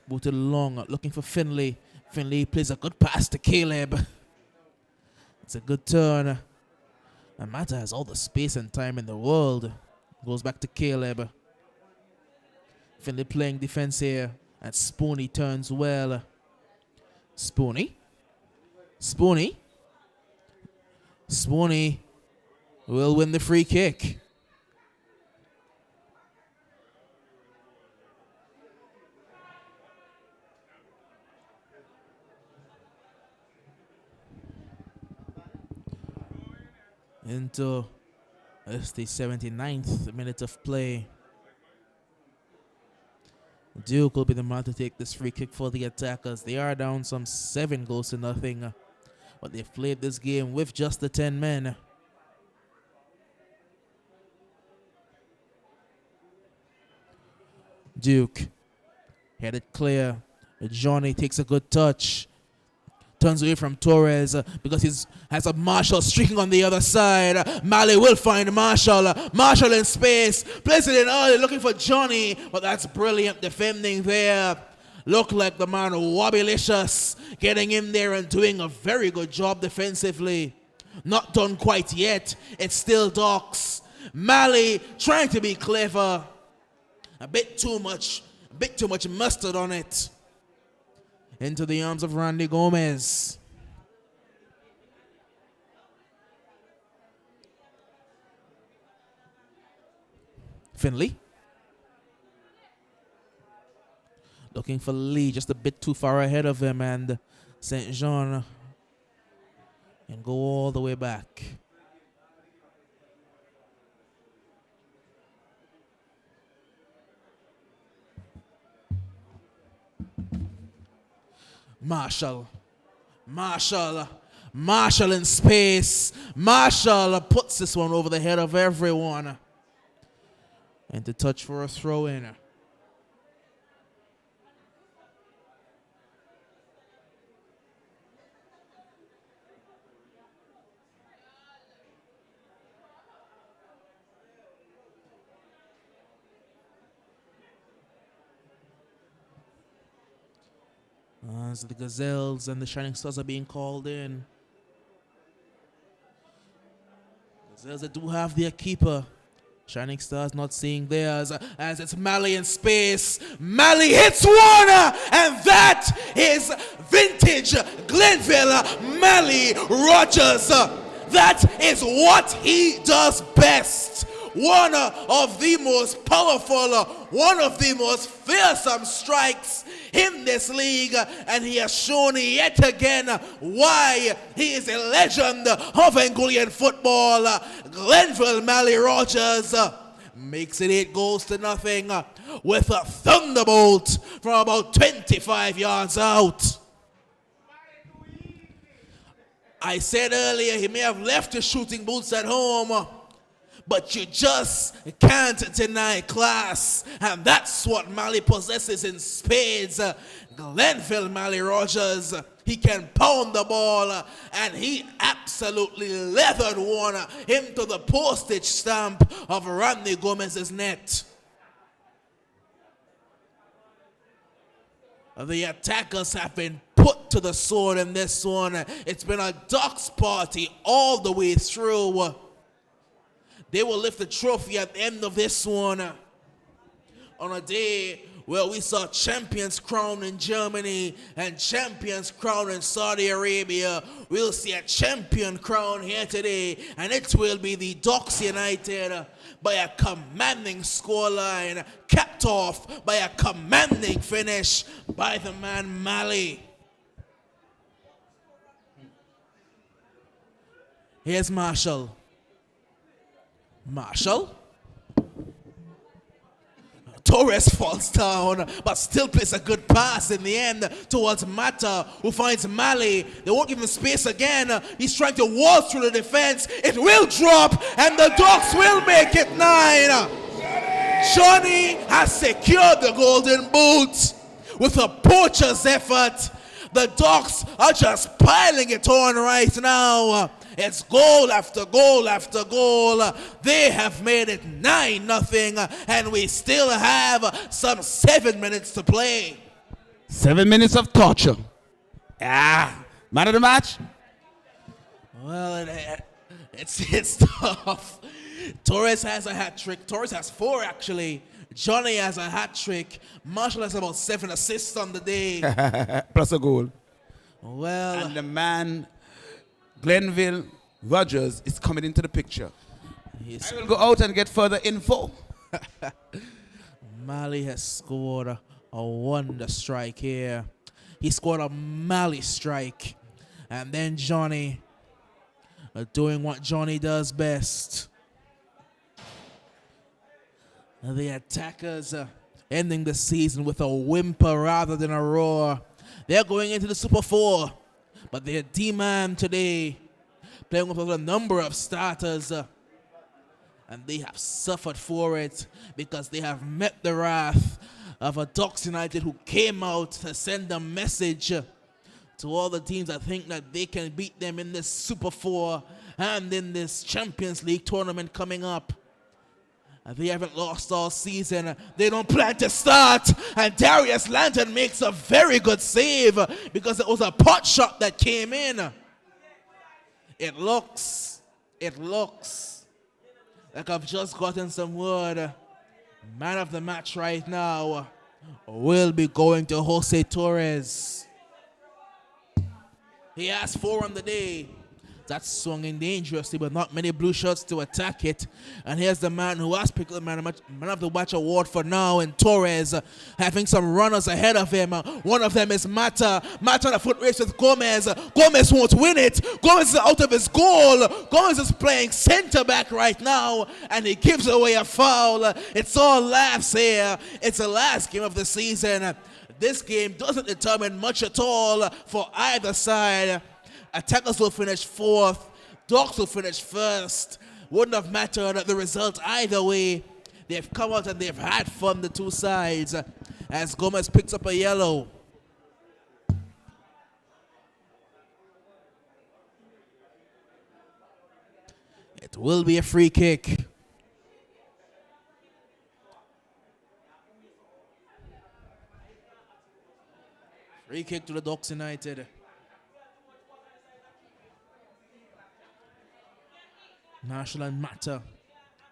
Booted long, looking for Finley. Finley plays a good pass to Caleb. It's a good turn. And Mata has all the space and time in the world. Goes back to Caleb. Finley playing defense here. And Spooney turns well. Spooney will win the free kick. Into the 79th minute of play. Duke will be the man to take this free kick for the Attackers. They are down some 7-0, but they've played this game with just the 10 men. Duke headed clear. Johnny takes a good touch. Turns away from Torres because he has a Marshall streaking on the other side. Mali will find Marshall. Marshall in space. Plays it in early looking for Johnny. But that's brilliant defending there. Look like the man Wobbilicious getting in there and doing a very good job defensively. Not done quite yet. It's still Docs. Mali trying to be clever. A bit too much mustard on it. Into the arms of Randy Gomez. Finley. Looking for Lee, just a bit too far ahead of him, and St. Jean. And go all the way back. Marshall in space. Marshall puts this one over the head of everyone. And to touch for a throw in. As the Gazelles and the Shining Stars are being called in. Gazelles, they do have their keeper. Shining Stars not seeing theirs as it's Malley in space. Malley hits one, and that is vintage Glenville Malley Rogers. That is what he does best. One of the most powerful, one of the most fearsome strikes in this league, and he has shown yet again why he is a legend of Angolan football. Glenville Malley Rogers makes it 8 goals to nothing with a thunderbolt from about 25 yards out. I said earlier he may have left his shooting boots at home, but you just can't deny class. And that's what Malley possesses in spades. Glenville Malley Rogers, he can pound the ball, and he absolutely leathered one into the postage stamp of Randy Gomez's net. The attackers have been put to the sword in this one. It's been a Ducks party all the way through. They will lift the trophy at the end of this one. On a day where we saw champions crowned in Germany and champions crowned in Saudi Arabia, we'll see a champion crown here today, and it will be the Ducks United by a commanding scoreline, capped off by a commanding finish by the man Malley. Here's Marshall. Torres falls down, but still plays a good pass in the end towards Mata, who finds Malley. They won't give him space again. He's trying to waltz through the defense. It will drop, and the Ducks will make it 9. Johnny has secured the golden boot with a poacher's effort. The Ducks are just piling it on right now. It's goal after goal after goal. They have made it 9-0, and we still have some 7 minutes to play. 7 minutes of torture. Man of the match? Well, it's tough. Torres has a hat trick. Torres has 4 actually. Johnny has a hat trick. Marshall has about 7 assists on the day. Plus a goal. Well, and the man Glenville Rogers is coming into the picture. I will go out and get further info. Malley has scored a wonder strike here. He scored a Malley strike. And then Johnny doing what Johnny does best. The attackers ending the season with a whimper rather than a roar. They're going into the Super 4. But they're D-man today, playing with a number of starters, and they have suffered for it because they have met the wrath of a Ducks United who came out to send a message to all the teams that think that they can beat them in this Super 4 and in this Champions League tournament coming up. And they haven't lost all season. They don't plan to start. And Darius Landon makes a very good save because it was a pot shot that came in. It looks like I've just gotten some word. Man of the match right now will be going to Jose Torres. He has 4 on the day. That's swinging dangerously, but not many blue shirts to attack it. And here's the man who has picked up the man of the match award for now in Torres, having some runners ahead of him. One of them is Mata. Mata on a foot race with Gomez. Gomez won't win it. Gomez is out of his goal. Gomez is playing center back right now, and he gives away a foul. It's all laughs here. It's the last game of the season. This game doesn't determine much at all for either side. Attackers will finish 4th. Ducks will finish 1st. Wouldn't have mattered the result either way. They've come out and they've had fun, the two sides, as Gomez picks up a yellow. It will be a free kick. Free Free kick to the Ducks United. Marshall and Mata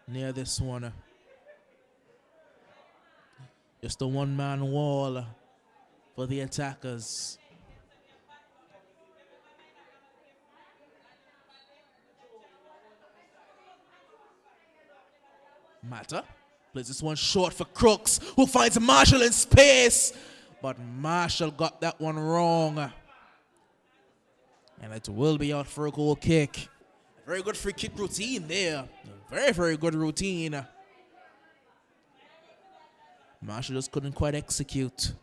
near this one. Just a one-man wall for the attackers. Mata plays this one short for Crooks, who finds Marshall in space. But Marshall got that one wrong. And it will be out for a goal kick. Very good free kick routine there. Very, very good routine. Marshall just couldn't quite execute.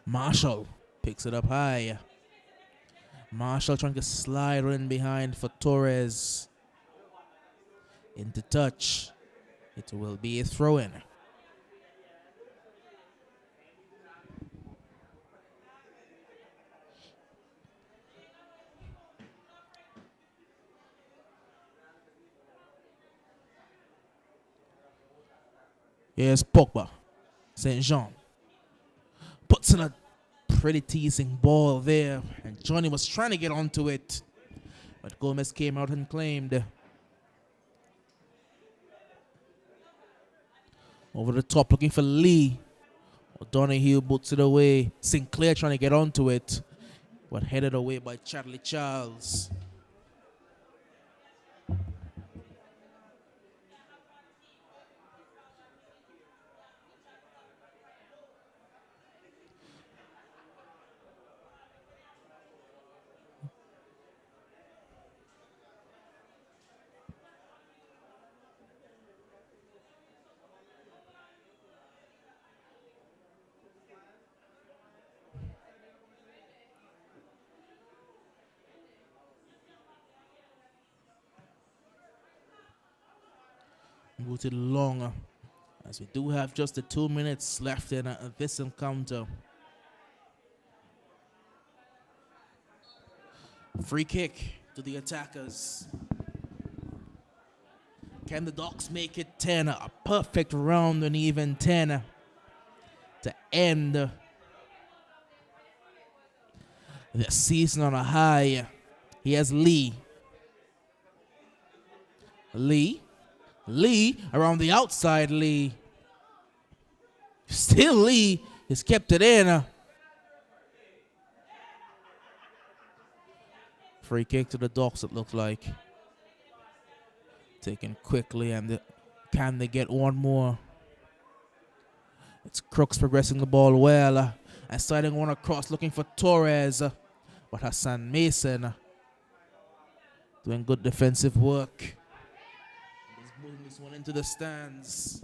Marshall picks it up high. Marshall trying to slide in behind for Torres. Into touch. It will be a throw-in. Here's Pogba. St. Jean puts in a pretty teasing ball there, and Johnny was trying to get onto it, but Gomez came out and claimed. Over the top, looking for Lee. O'Donoghue boots it away. Sinclair trying to get onto it, but headed away by Charlie Charles. Booted long, as we do have just the 2 minutes left in this encounter. Free kick to the attackers. Can the Ducks make it 10? A perfect round and even 10 to end the season on a high. Here's Lee. Lee around the outside. Lee. Still Lee has kept it in. Free kick to the Ducks, it looked like. Taken quickly, and can they get one more? It's Crooks progressing the ball well. And sliding one across, looking for Torres. But Hassan Mason doing good defensive work. Moving this one into the stands.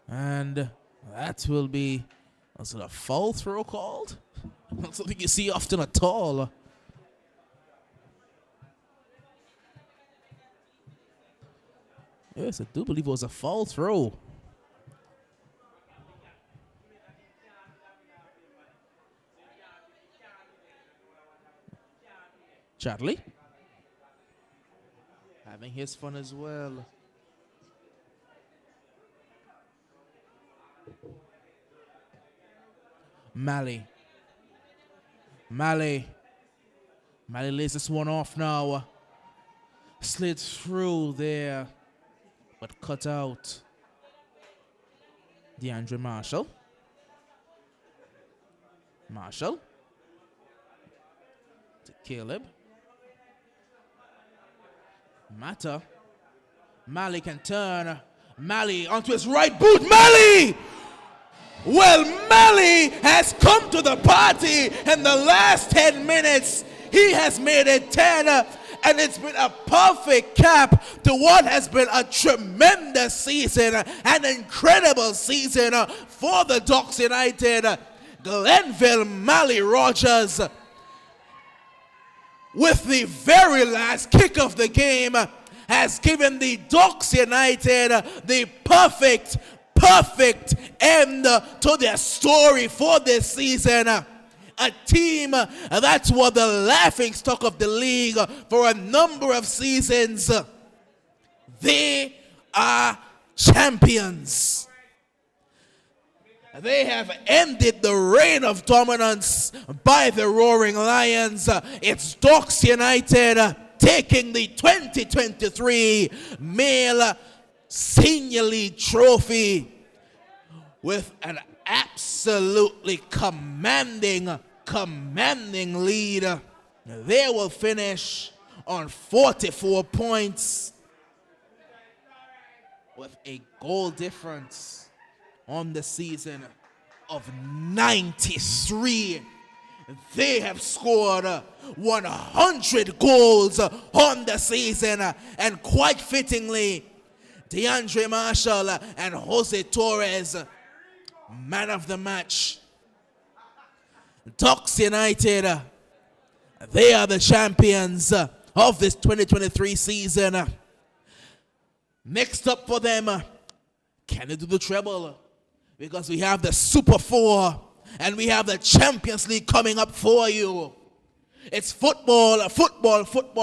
And that will be, was it a foul throw called? Not something you see often at all. Yes, I do believe it was a foul throw. Charlie having his fun as well. Mally lays this one off now. Slid through there, but cut out. DeAndre Marshall to Caleb. Mata. Mally can turn. Mally onto his right boot. Mally! Well, Mally has come to the party in the last 10 minutes. He has made it 10, and it's been a perfect cap to what has been a tremendous season, an incredible season for the Ducks United. Glenville Mally Rogers with the very last kick of the game, has given the Ducks United the perfect end to their story for this season. A team that was the laughingstock of the league for a number of seasons. They are champions. They have ended the reign of dominance by the Roaring Lions. It's Ducks United taking the 2023 Male Senior League Trophy with an absolutely commanding lead. They will finish on 44 points with a goal difference on the season of 93. They have scored 100 goals on the season, and quite fittingly, DeAndre Marshall and Jose Torres, man of the match. Ducks United, they are the champions of this 2023 season. Next up for them, can they do the treble? Because we have the Super 4 and we have the Champions League coming up for you. It's football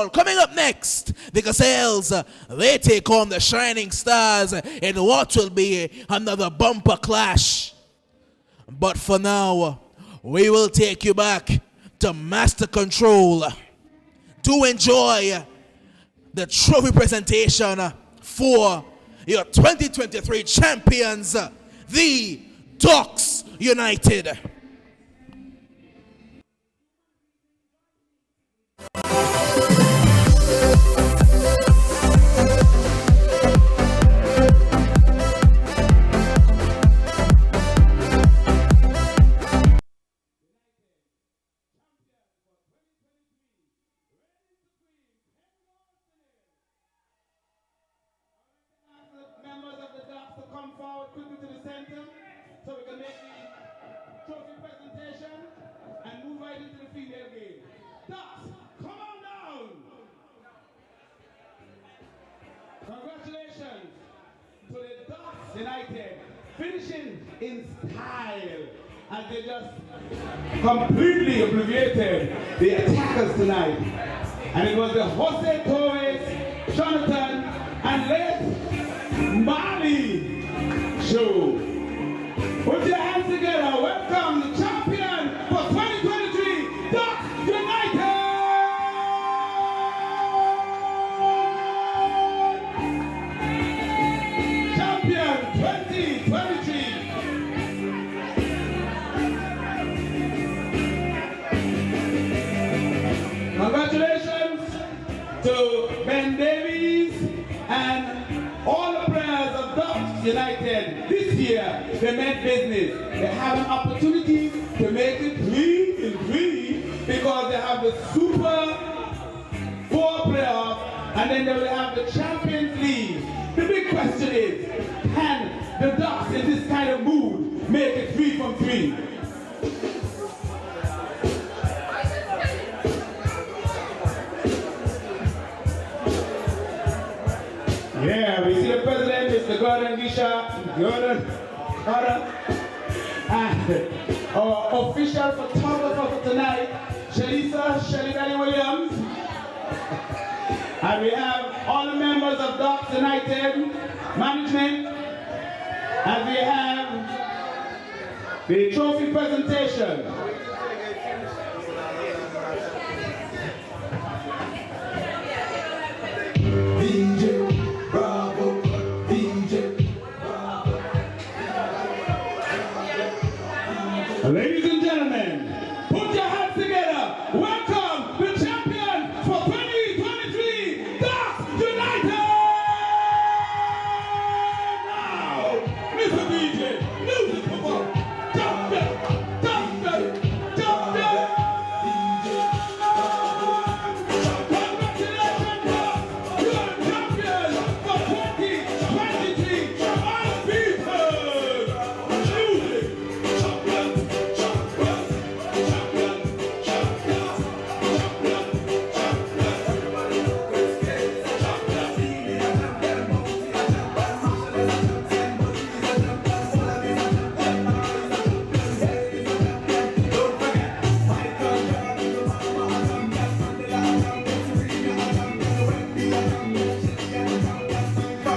coming up next. The Gazelles, they take on the Shining Stars in what will be another bumper clash. But for now, we will take you back to Master Control to enjoy the trophy presentation for your 2023 champions, the Ducks United. Members of the Ducks to come forward quickly to the center so we can make the trophy presentation and move right into the female game. Ducks, come on down! Congratulations to the Ducks United, finishing in style as they just completely obliterated the attackers tonight. And it was the Jose Torres, Jonathan, and late Mali show. Put your hands together. Welcome the champion for 2023, Ducks United! Champion 2023. Congratulations to Ben Davies and all the players of Ducks United. This year, they made business. They have an opportunity to make it 3-3 because they have the Super 4 playoff and then they will have the Champions League. The big question is, can the Ducks in this kind of mood make it 3 from 3? Yeah, we see the president, Mr. Gordon Gisha, and our official photographer for tonight, Shelly Williams. And we have all the members of Ducks United management, and we have the trophy presentation. Ladies and gentlemen, put your hands together. Welcome the champion for 2023, Ducks United! Now, Mr. DJ, music come on. Champion!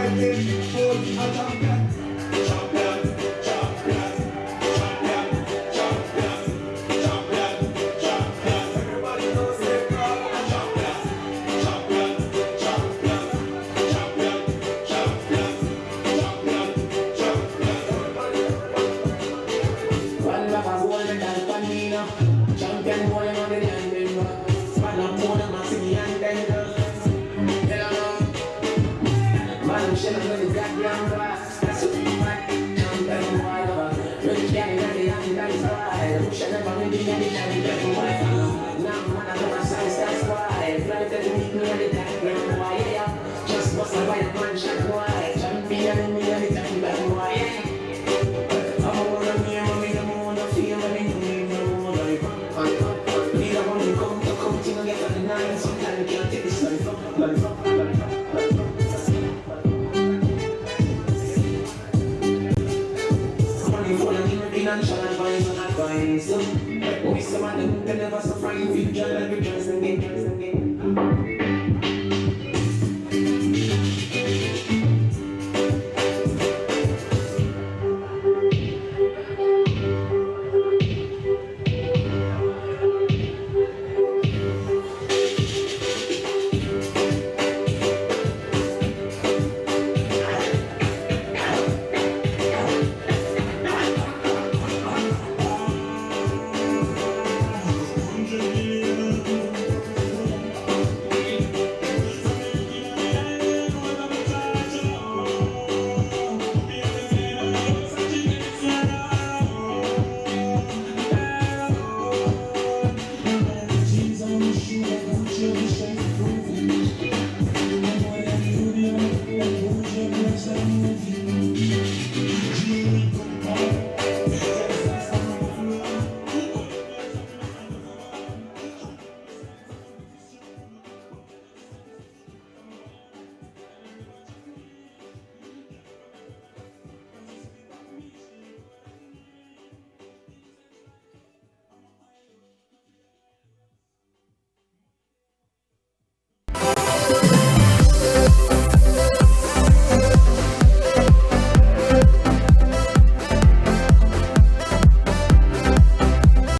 fighting for a champion. Champion, champion, champion, champion, champion, champion. Everybody knows they call a champion. Champion, champion, champion, champion, champion, champion. One back a goal and dance for me now. Champion boy on the land them span up more than Maxi and them girls. Man, I'm shit on the goddamn grass. That's what you want. Champion boy over. Rich gang and the young guys ride. Push it never really get it down. Champion boy. Now man, I know my songs, that's why. Fly to the meet me on the goddamn boy. Yeah, just bust a by a man shot boy. Champion in me on the goddamn boy. I'm a wanna be a mommy, I'm a wanna feel, I'm a come to get on the nine, sometimes you can't take this life up. Money for the financial advice and advice. We some of them can never surprise you, future like you just again. Movie.